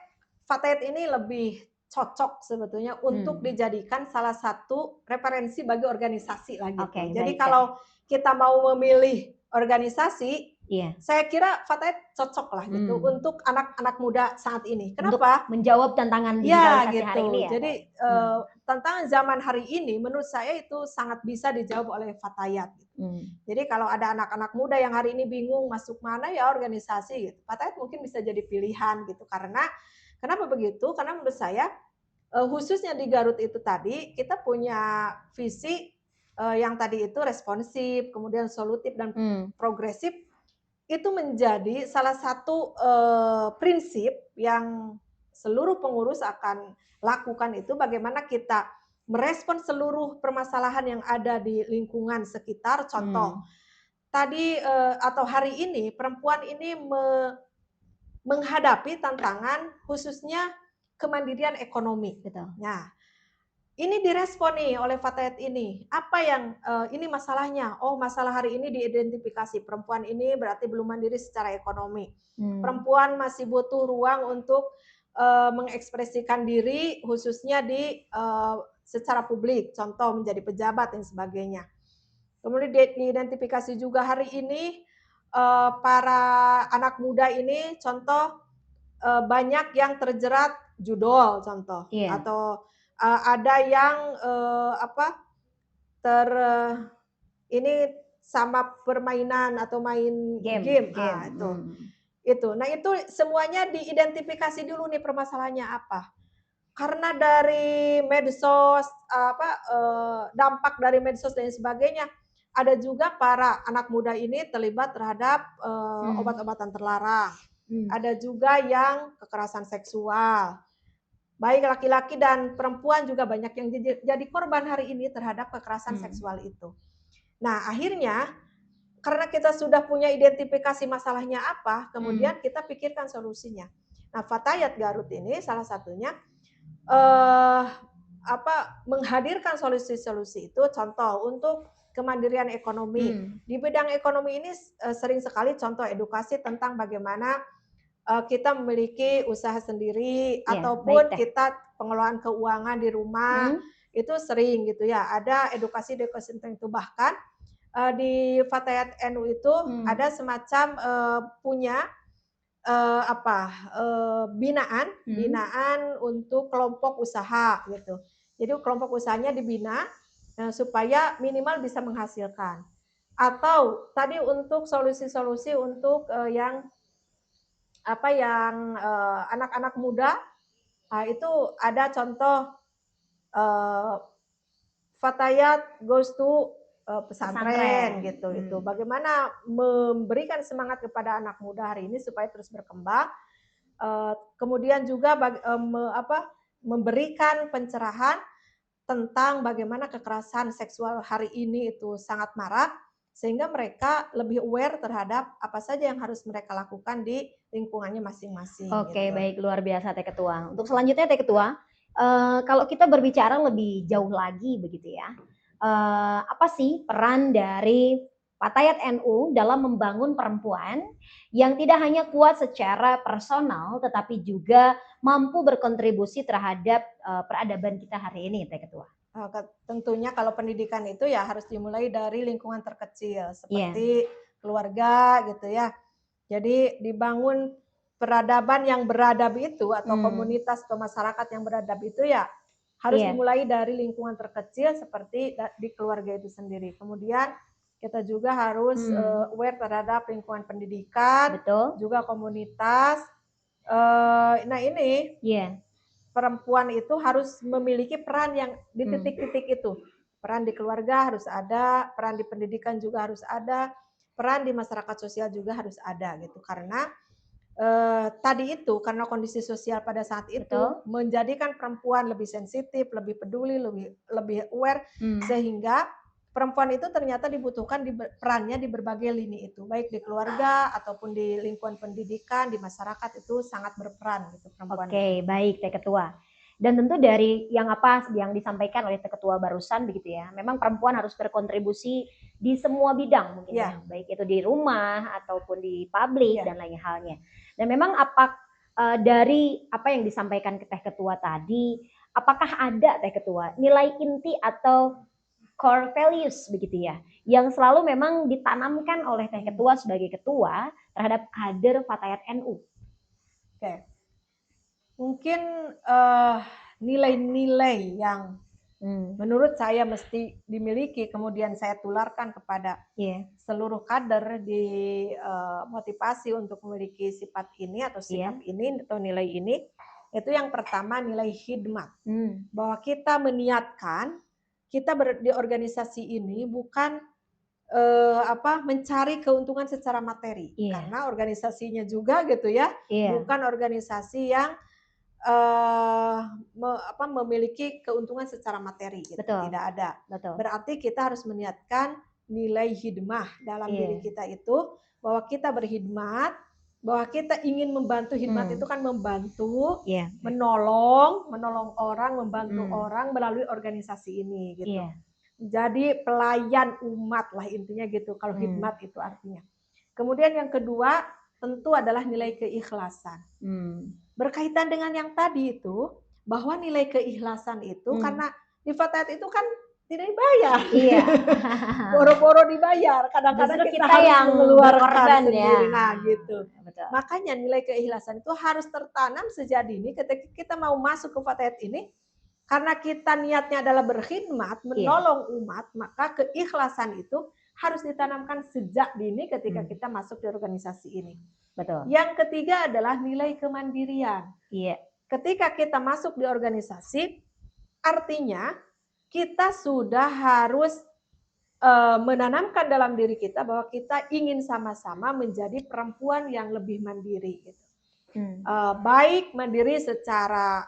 Fatayat ini lebih cocok sebetulnya untuk dijadikan salah satu referensi bagi organisasi lah gitu. Oke, Jadi baik, kalau kita mau memilih organisasi, iya. saya kira Fatayat cocok lah gitu untuk anak-anak muda saat ini. Kenapa? Untuk menjawab tantangan Ya digitalisasi hari gitu. ini ya. Jadi tantangan zaman hari ini menurut saya itu sangat bisa dijawab oleh Fatayat. Jadi kalau ada anak-anak muda yang hari ini bingung masuk mana ya organisasi, gitu, Fatayat mungkin bisa jadi pilihan gitu. Karena kenapa begitu? Karena menurut saya khususnya di Garut itu tadi kita punya visi yang tadi itu responsif, kemudian solutif dan progresif, itu menjadi salah satu prinsip yang seluruh pengurus akan lakukan, itu bagaimana kita merespon seluruh permasalahan yang ada di lingkungan sekitar. Contoh, tadi atau hari ini perempuan ini menghadapi tantangan khususnya kemandirian ekonomi. Betul. Nah, ini direspon nih oleh Fatayat ini. Apa yang ini masalahnya? Oh, masalah hari ini diidentifikasi. Perempuan ini berarti belum mandiri secara ekonomi. Perempuan masih butuh ruang untuk mengekspresikan diri khususnya di secara publik, contoh menjadi pejabat dan sebagainya. Kemudian diidentifikasi juga hari ini para anak muda ini, contoh banyak yang terjerat judol, contoh, atau ada yang ini sama permainan atau main game. Itu. Nah itu semuanya diidentifikasi dulu nih permasalahannya apa. Karena dari medsos, dampak dari medsos dan sebagainya, ada juga para anak muda ini terlibat terhadap obat-obatan terlarang. Ada juga yang kekerasan seksual. Baik laki-laki dan perempuan juga banyak yang jadi korban hari ini terhadap kekerasan seksual itu. Nah akhirnya karena kita sudah punya identifikasi masalahnya apa, kemudian kita pikirkan solusinya. Nah Fatayat Garut ini salah satunya menghadirkan solusi-solusi itu, contoh untuk kemandirian ekonomi. Di bidang ekonomi ini sering sekali contoh edukasi tentang bagaimana kita memiliki usaha sendiri ataupun kita pengelolaan keuangan di rumah, itu sering gitu ya. Ada edukasi-edukasi tentang itu. Bahkan di Fatayat NU itu ada semacam punya binaan untuk kelompok usaha gitu. Jadi kelompok usahanya dibina supaya minimal bisa menghasilkan. Atau tadi untuk solusi-solusi untuk yang anak-anak muda, itu ada contoh Fatayat goes to pesantren gitu. Itu bagaimana memberikan semangat kepada anak muda hari ini supaya terus berkembang. Kemudian juga memberikan pencerahan tentang bagaimana kekerasan seksual hari ini itu sangat marak, sehingga mereka lebih aware terhadap apa saja yang harus mereka lakukan di lingkungannya masing-masing. Oke, gitu. baik, luar biasa Teh Ketua. Untuk selanjutnya Teh Ketua, kalau kita berbicara lebih jauh lagi begitu ya, apa sih peran dari Fatayat NU dalam membangun perempuan yang tidak hanya kuat secara personal, tetapi juga mampu berkontribusi terhadap peradaban kita hari ini, Teh Ketua? Tentunya kalau pendidikan itu ya harus dimulai dari lingkungan terkecil seperti keluarga gitu ya. Jadi dibangun peradaban yang beradab itu atau komunitas atau masyarakat yang beradab itu ya harus dimulai dari lingkungan terkecil seperti di keluarga itu sendiri. Kemudian kita juga harus aware terhadap lingkungan pendidikan, juga komunitas. Nah ini perempuan itu harus memiliki peran yang di titik-titik itu. Peran di keluarga harus ada, peran di pendidikan juga harus ada. peran di masyarakat sosial juga harus ada gitu, karena tadi itu karena kondisi sosial pada saat itu Betul. menjadikan perempuan lebih sensitif, lebih peduli, lebih aware, sehingga perempuan itu ternyata dibutuhkan perannya di berbagai lini itu, baik di keluarga ataupun di lingkungan pendidikan, di masyarakat itu sangat berperan gitu perempuan. Oke, baik Teh Ketua. Dan tentu dari yang disampaikan oleh Teh Ketua barusan begitu ya, memang perempuan harus berkontribusi di semua bidang mungkin ya, baik itu di rumah ataupun di publik dan lain halnya. Dan memang dari apa yang disampaikan ke Teh Ketua tadi, apakah ada Teh Ketua nilai inti atau core values begitu ya, yang selalu memang ditanamkan oleh Teh Ketua sebagai ketua terhadap kader Fatayat NU? Oke. Mungkin nilai-nilai yang menurut saya mesti dimiliki, kemudian saya tularkan kepada seluruh kader di motivasi untuk memiliki sifat ini atau sikap ini atau nilai ini. Itu yang pertama, nilai khidmat. Bahwa kita meniatkan, kita di organisasi ini bukan mencari keuntungan secara materi, karena organisasinya juga gitu ya, bukan organisasi yang memiliki keuntungan secara materi gitu. Tidak ada. Berarti kita harus meniatkan nilai hidmah dalam diri kita itu, bahwa kita berkhidmat, bahwa kita ingin membantu. Khidmat itu kan membantu, menolong orang, membantu orang melalui organisasi ini gitu. Jadi pelayan umat lah intinya gitu kalau khidmat itu artinya. Kemudian yang kedua tentu adalah nilai keikhlasan. Berkaitan dengan yang tadi itu, bahwa nilai keikhlasan itu karena di Fatayat itu kan tidak dibayar. Boro-boro dibayar. Kadang-kadang kita harus yang mengeluarkan sendiri. Nah gitu. Betul. Makanya nilai keikhlasan itu harus tertanam sejak dini ketika kita mau masuk ke Fatayat ini. Karena kita niatnya adalah berkhidmat, menolong umat, maka keikhlasan itu harus ditanamkan sejak dini ketika kita masuk di organisasi ini. Betul. Yang ketiga adalah nilai kemandirian. Ketika kita masuk di organisasi, artinya kita sudah harus menanamkan dalam diri kita bahwa kita ingin sama-sama menjadi perempuan yang lebih mandiri. Gitu. Baik mandiri secara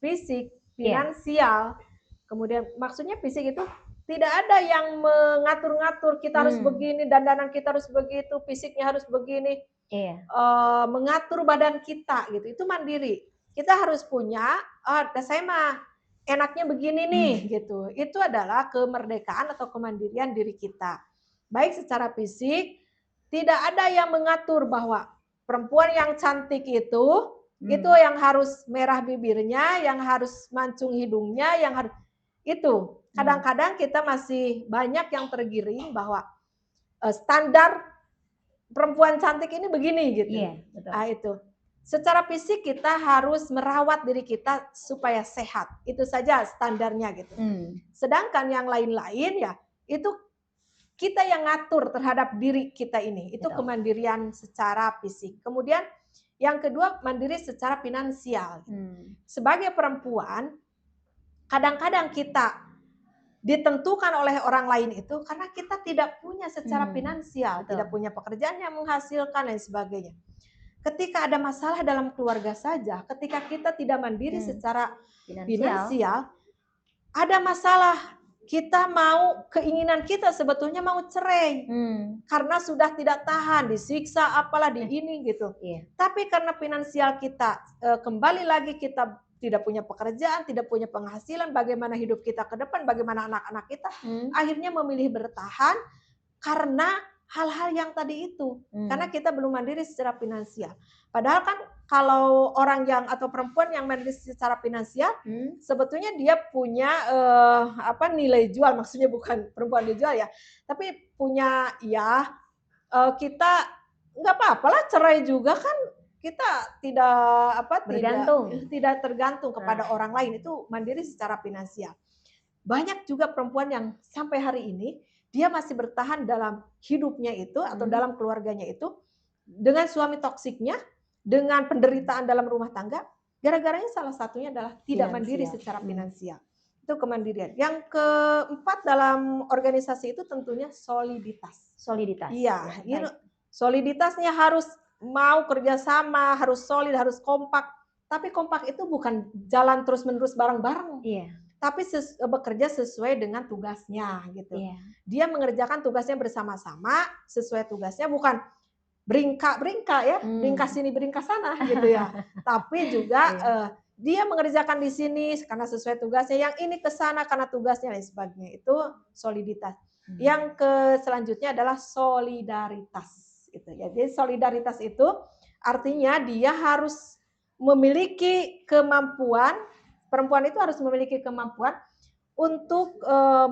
fisik, finansial, kemudian maksudnya fisik itu tidak ada yang mengatur-ngatur kita harus begini, dandanan kita harus begitu, fisiknya harus begini. Mengatur badan kita gitu, itu mandiri. Kita harus punya, saya mah enaknya begini nih gitu. Itu adalah kemerdekaan atau kemandirian diri kita. Baik secara fisik, tidak ada yang mengatur bahwa perempuan yang cantik itu yang harus merah bibirnya, yang harus mancung hidungnya, yang harus itu. Kadang-kadang kita masih banyak yang tergiring bahwa standar perempuan cantik ini begini gitu. Betul. Nah itu. Secara fisik kita harus merawat diri kita supaya sehat. Itu saja standarnya gitu. Sedangkan yang lain-lain ya itu kita yang ngatur terhadap diri kita ini. Itu kemandirian secara fisik. Kemudian yang kedua mandiri secara finansial. Sebagai perempuan kadang-kadang kita ditentukan oleh orang lain itu karena kita tidak punya secara finansial, tidak punya pekerjaan yang menghasilkan dan sebagainya. Ketika ada masalah dalam keluarga saja, ketika kita tidak mandiri secara finansial, ada masalah, kita mau, keinginan kita sebetulnya mau cerai. Karena sudah tidak tahan, disiksa apalah di ini gitu. Tapi karena finansial kita kembali lagi kita tidak punya pekerjaan, tidak punya penghasilan, bagaimana hidup kita ke depan, bagaimana anak-anak kita, akhirnya memilih bertahan karena hal-hal yang tadi itu. Karena kita belum mandiri secara finansial. Padahal kan kalau orang yang atau perempuan yang mandiri secara finansial, sebetulnya dia punya nilai jual, maksudnya bukan perempuan dijual ya, tapi punya kita nggak apa-apalah cerai juga kan. Kita tidak tergantung kepada orang lain, itu mandiri secara finansial. Banyak juga perempuan yang sampai hari ini dia masih bertahan dalam hidupnya itu atau dalam keluarganya itu dengan suami toksiknya, dengan penderitaan dalam rumah tangga, gara-garanya salah satunya adalah tidak mandiri secara finansial. Itu kemandirian. Yang keempat dalam organisasi itu tentunya soliditas. Soliditas. Iya, Ya, soliditasnya harus mau kerjasama, harus solid, harus kompak. Tapi kompak itu bukan jalan terus-menerus bareng-bareng. Iya. Tapi bekerja sesuai dengan tugasnya gitu. Iya. Dia mengerjakan tugasnya bersama-sama sesuai tugasnya, bukan beringkak ya, beringkak sini beringkak sana gitu ya. Tapi juga dia mengerjakan di sini karena sesuai tugasnya, yang ini ke sana karena tugasnya dan sebagainya. Itu soliditas. Yang selanjutnya adalah solidaritas gitu ya. Jadi solidaritas itu artinya dia harus memiliki kemampuan, perempuan itu harus memiliki kemampuan untuk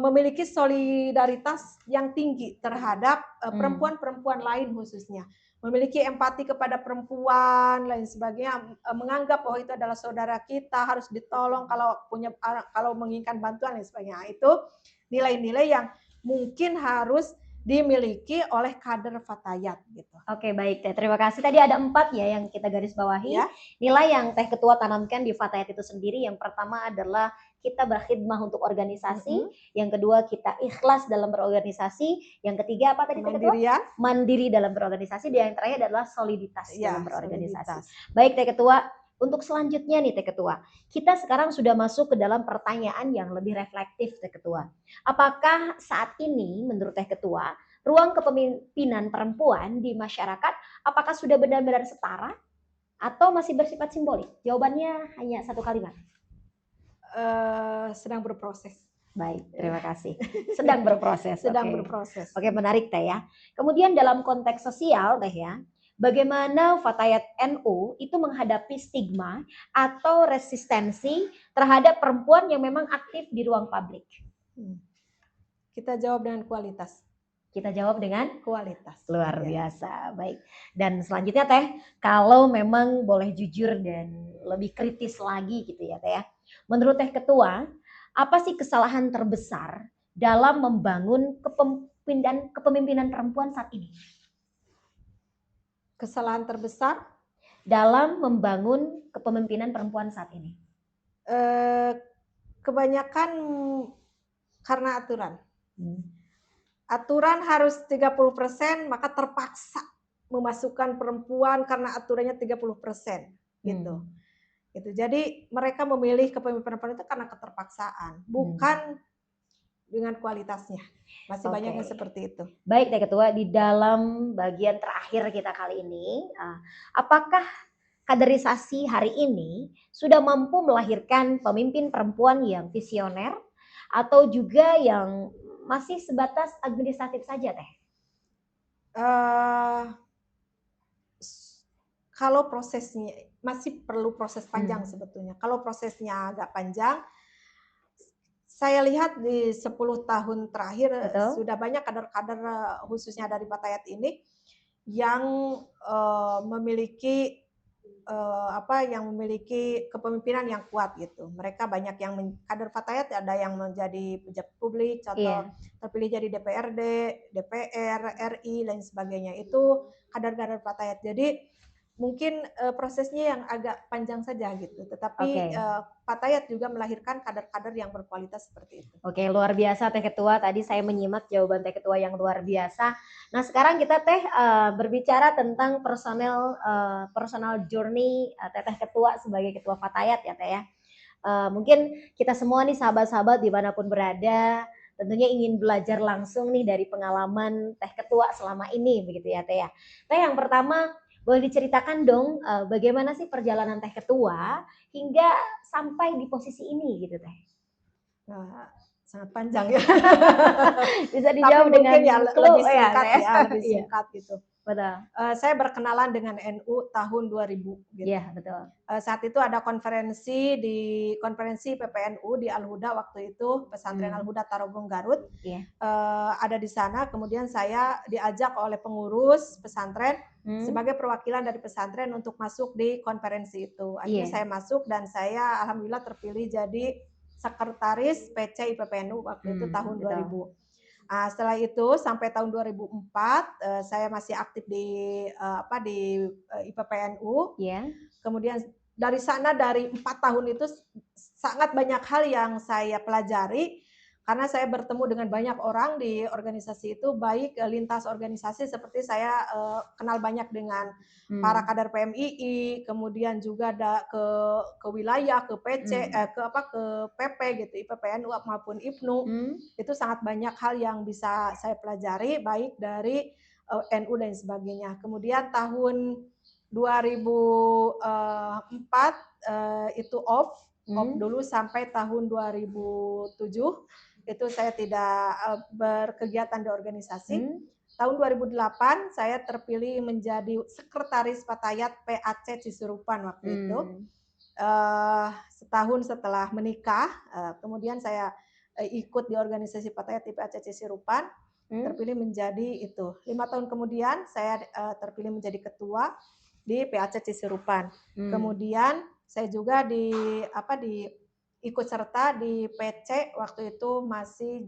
memiliki solidaritas yang tinggi terhadap perempuan-perempuan lain khususnya. Memiliki empati kepada perempuan lain sebagainya, menganggap bahwa itu adalah saudara kita, harus ditolong kalau menginginkan bantuan dan sebagainya. Itu nilai-nilai yang mungkin harus dimiliki oleh kader Fatayat gitu. Oke, baik Teh. Terima kasih. Tadi ada 4 ya yang kita garis bawahi. Ya. Nilai yang Teh Ketua tanamkan di Fatayat itu sendiri. Yang pertama adalah kita berkhidmah untuk organisasi. Yang kedua, kita ikhlas dalam berorganisasi. Yang ketiga apa tadi Teh Ketua? Mandiri dalam berorganisasi. Dan yang terakhir adalah soliditas dalam berorganisasi. Soliditas. Baik Teh Ketua, untuk selanjutnya nih Teh Ketua, kita sekarang sudah masuk ke dalam pertanyaan yang lebih reflektif Teh Ketua. Apakah saat ini menurut Teh Ketua, ruang kepemimpinan perempuan di masyarakat apakah sudah benar-benar setara atau masih bersifat simbolik? Jawabannya hanya satu kalimat. Sedang berproses. Baik, terima kasih. Sedang berproses. Sedang berproses. Oke, menarik Teh ya. Kemudian dalam konteks sosial Teh ya, bagaimana Fatayat NU itu menghadapi stigma atau resistensi terhadap perempuan yang memang aktif di ruang publik? Kita jawab dengan kualitas. Kita jawab dengan kualitas. Luar biasa, baik. Dan selanjutnya Teh, kalau memang boleh jujur dan lebih kritis lagi gitu ya Teh ya. Menurut Teh Ketua, apa sih kesalahan terbesar dalam membangun kepemimpinan perempuan saat ini? Kesalahan terbesar dalam membangun kepemimpinan perempuan saat ini? Kebanyakan karena aturan. Aturan harus 30%, maka terpaksa memasukkan perempuan karena aturannya 30% gitu. Gitu. Jadi mereka memilih kepemimpinan perempuan itu karena keterpaksaan, bukan dengan kualitasnya. Masih banyak yang seperti itu. Baik Teh Ketua, di dalam bagian terakhir kita kali ini, apakah kaderisasi hari ini sudah mampu melahirkan pemimpin perempuan yang visioner atau juga yang masih sebatas administratif saja Teh? Kalau prosesnya masih perlu proses panjang sebetulnya. Kalau prosesnya agak panjang, saya lihat di 10 tahun terakhir sudah banyak kader-kader khususnya dari Fatayat ini yang memiliki memiliki kepemimpinan yang kuat gitu. Mereka banyak yang kader Fatayat, ada yang menjadi pejabat publik, contoh terpilih jadi DPRD, DPR, RI dan sebagainya. Itu kader-kader Fatayat. Jadi mungkin prosesnya yang agak panjang saja gitu, tetapi Fatayat juga melahirkan kader-kader yang berkualitas seperti itu. Oke, luar biasa Teh Ketua. Tadi saya menyimak jawaban Teh Ketua yang luar biasa. Nah sekarang kita Teh berbicara tentang personal journey Teh Ketua sebagai Ketua Fatayat ya Teh ya. Mungkin kita semua nih sahabat-sahabat dimanapun berada, tentunya ingin belajar langsung nih dari pengalaman Teh Ketua selama ini begitu ya Teh ya. Teh yang pertama, boleh diceritakan dong bagaimana sih perjalanan Teh Ketua hingga sampai di posisi ini gitu Teh? Sangat panjang ya. Bisa dijawab dengan lebih singkat lebih singkat gitu. Betul. Saya berkenalan dengan NU tahun 2000 gitu. Iya, betul. Saat itu ada konferensi PPNU di Al-Huda waktu itu, pesantren Al-Huda Tarogong Garut. Ada di sana, kemudian saya diajak oleh pengurus pesantren sebagai perwakilan dari pesantren untuk masuk di konferensi itu. Akhirnya saya masuk dan saya alhamdulillah terpilih jadi sekretaris PC IPPNU waktu itu tahun 2000. Setelah itu sampai tahun 2004 saya masih aktif di IPPNU. Kemudian dari sana, dari 4 tahun itu sangat banyak hal yang saya pelajari, karena saya bertemu dengan banyak orang di organisasi itu, baik lintas organisasi seperti saya kenal banyak dengan para kader PMII, kemudian juga ke wilayah, ke PC, ke PP gitu, IPPNU maupun IPNU. Itu sangat banyak hal yang bisa saya pelajari, baik dari NU dan sebagainya. Kemudian tahun 2004 itu off dulu sampai tahun 2007 itu saya tidak berkegiatan di organisasi. Tahun 2008 saya terpilih menjadi sekretaris Fatayat PAC Cisurupan waktu itu. Setahun setelah menikah, kemudian saya ikut di organisasi Fatayat di PAC Cisurupan, terpilih menjadi itu. 5 tahun kemudian saya terpilih menjadi ketua di PAC Cisurupan. Kemudian saya juga ikut serta di PC waktu itu masih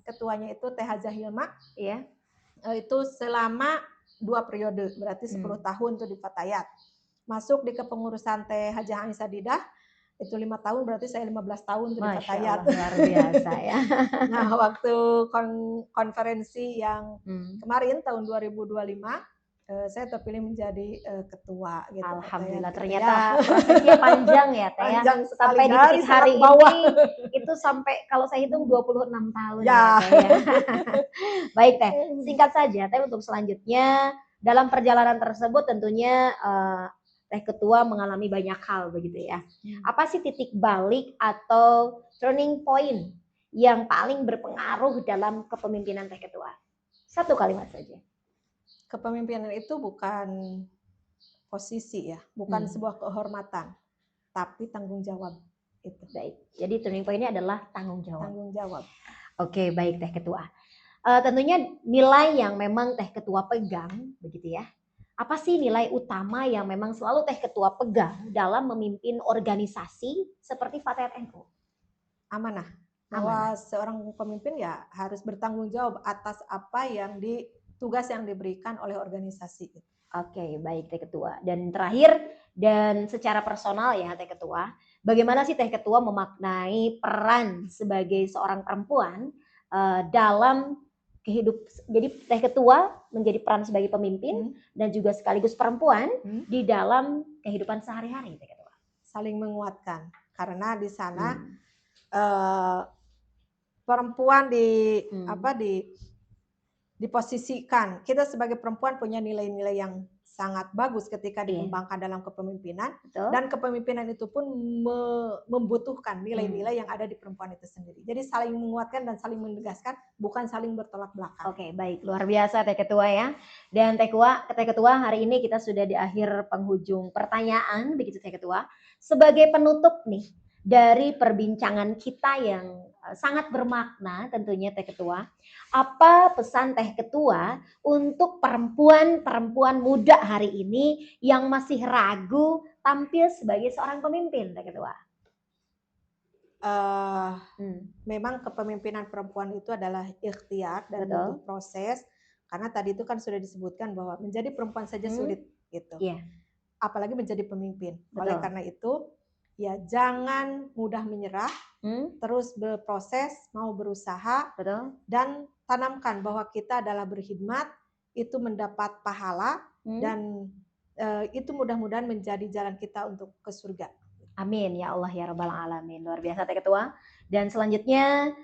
ketuanya itu Teh Hajah Hilma. Iya. Itu selama 2 periode, berarti 10 tahun tuh di Fatayat. Masuk di kepengurusan Teh Hajah Aisyah Didah itu 5 tahun, berarti saya 15 tahun tuh di Fatayat. Luar biasa ya. Nah, waktu konferensi yang kemarin tahun 2025 saya terpilih menjadi ketua gitu. Alhamdulillah, gitu ternyata ya. prosesnya panjang ya Teh ya. Sampai di titik hari ini itu sampai kalau saya hitung 26 tahun ya Teh ya. Baik Teh, singkat saja Teh untuk selanjutnya dalam perjalanan tersebut tentunya Teh ketua mengalami banyak hal begitu ya. Apa sih titik balik atau turning point yang paling berpengaruh dalam kepemimpinan Teh ketua? Satu kalimat saja. Kepemimpinan itu bukan posisi ya, bukan sebuah kehormatan, tapi tanggung jawab. Itu. Baik. Jadi turning point-nya adalah tanggung jawab. Tanggung jawab. Oke, baik Teh ketua. Tentunya nilai yang memang Teh ketua pegang, begitu ya. Apa sih nilai utama yang memang selalu Teh ketua pegang dalam memimpin organisasi seperti Fatayat NU? Amanah. Bahwa seorang pemimpin ya harus bertanggung jawab atas apa yang tugas yang diberikan oleh organisasi. Oke, baik Teh Ketua. Dan terakhir, dan secara personal ya Teh Ketua, bagaimana sih Teh Ketua memaknai peran sebagai seorang perempuan dalam kehidupan? Jadi Teh Ketua menjadi peran sebagai pemimpin dan juga sekaligus perempuan di dalam kehidupan sehari-hari Teh Ketua. Saling menguatkan, karena di sana perempuan diposisikan. Kita sebagai perempuan punya nilai-nilai yang sangat bagus ketika dikembangkan dalam kepemimpinan. Betul. Dan kepemimpinan itu pun membutuhkan nilai-nilai yang ada di perempuan itu sendiri. Jadi saling menguatkan dan saling menegaskan, bukan saling bertolak belakang. Oke, baik. Luar biasa Teh Ketua ya. Dan Teh Ketua, hari ini kita sudah di akhir penghujung pertanyaan, begitu Teh Ketua. Sebagai penutup nih dari perbincangan kita yang sangat bermakna tentunya Teh Ketua, apa pesan Teh Ketua untuk perempuan-perempuan muda hari ini yang masih ragu tampil sebagai seorang pemimpin Teh Ketua? Memang kepemimpinan perempuan itu adalah ikhtiar dan butuh proses, karena tadi itu kan sudah disebutkan bahwa menjadi perempuan saja sulit gitu. Apalagi menjadi pemimpin. Oleh karena itu ya jangan mudah menyerah, terus berproses, mau berusaha, dan tanamkan bahwa kita adalah berkhidmat, itu mendapat pahala, dan itu mudah-mudahan menjadi jalan kita untuk ke surga. Amin ya Allah ya Rabbal Alamin. Luar biasa Teh Ketua. Dan selanjutnya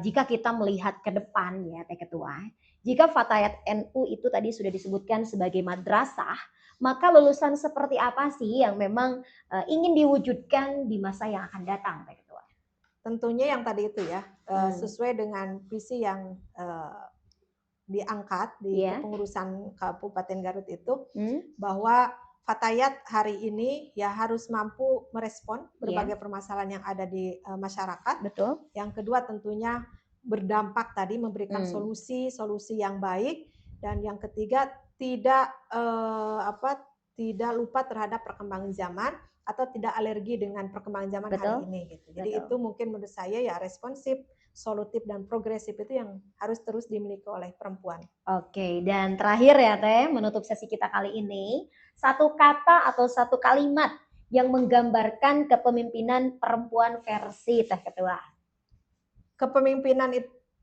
jika kita melihat ke depan ya Teh Ketua, jika Fatayat NU itu tadi sudah disebutkan sebagai madrasah, maka lulusan seperti apa sih yang memang ingin diwujudkan di masa yang akan datang Teh Ketua? Tentunya yang tadi itu ya, sesuai dengan visi yang diangkat di kepengurusan Kabupaten Garut itu, bahwa Fatayat hari ini ya harus mampu merespon berbagai permasalahan yang ada di masyarakat. Betul. Yang kedua tentunya berdampak tadi, memberikan solusi yang baik, dan yang ketiga tidak lupa terhadap perkembangan zaman atau tidak alergi dengan perkembangan zaman hari ini gitu. Jadi itu mungkin menurut saya ya responsif, solutif dan progresif itu yang harus terus dimiliki oleh perempuan. Oke, dan terakhir ya Teh, menutup sesi kita kali ini, satu kata atau satu kalimat yang menggambarkan kepemimpinan perempuan versi Teh Ketua? Kepemimpinan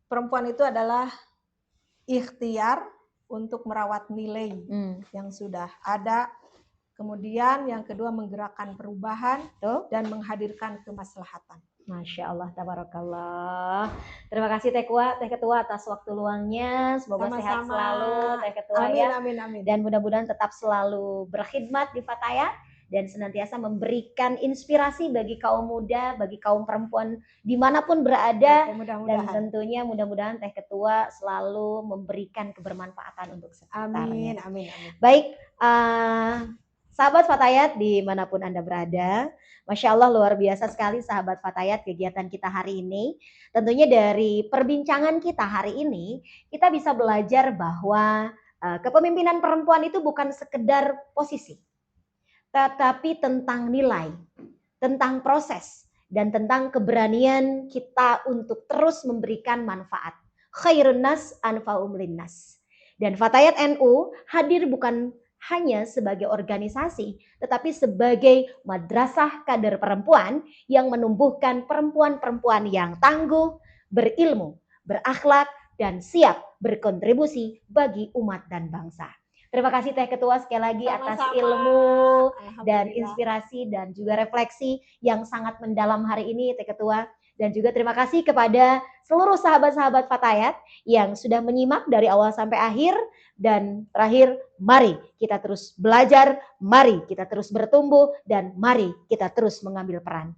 perempuan itu adalah ikhtiar untuk merawat nilai yang sudah ada. Kemudian yang kedua menggerakkan perubahan dan menghadirkan kemaslahatan. Masya Allah, tabarakallah. Terima kasih Teh Ketua atas waktu luangnya. Semoga Sama-sama. sehat selalu Teh Ketua Amin, ya. amin, amin. Dan mudah-mudahan tetap selalu berkhidmat di Fatayat dan senantiasa memberikan inspirasi bagi kaum muda, bagi kaum perempuan dimanapun berada. Dan tentunya mudah-mudahan Teh Ketua selalu memberikan kebermanfaatan untuk sekitarnya. Amin, amin, amin. Baik, sahabat Fatayat dimanapun Anda berada, Masya Allah luar biasa sekali sahabat Fatayat kegiatan kita hari ini. Tentunya dari perbincangan kita hari ini, kita bisa belajar bahwa kepemimpinan perempuan itu bukan sekedar posisi, tetapi tentang nilai, tentang proses, dan tentang keberanian kita untuk terus memberikan manfaat. Khairun nas anfa'um linnas. Dan Fatayat NU hadir bukan hanya sebagai organisasi, tetapi sebagai madrasah kader perempuan yang menumbuhkan perempuan-perempuan yang tangguh, berilmu, berakhlak, dan siap berkontribusi bagi umat dan bangsa. Terima kasih Teh Ketua sekali lagi atas ilmu dan inspirasi dan juga refleksi yang sangat mendalam hari ini Teh Ketua. Dan juga terima kasih kepada seluruh sahabat-sahabat Fatayat yang sudah menyimak dari awal sampai akhir. Dan terakhir, mari kita terus belajar, mari kita terus bertumbuh, dan mari kita terus mengambil peran.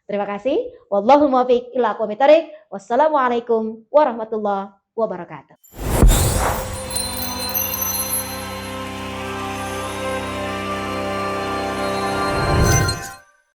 Terima kasih. Wallahul muwaffiq ila aqwamit thoriq. Wassalamualaikum warahmatullahi wabarakatuh.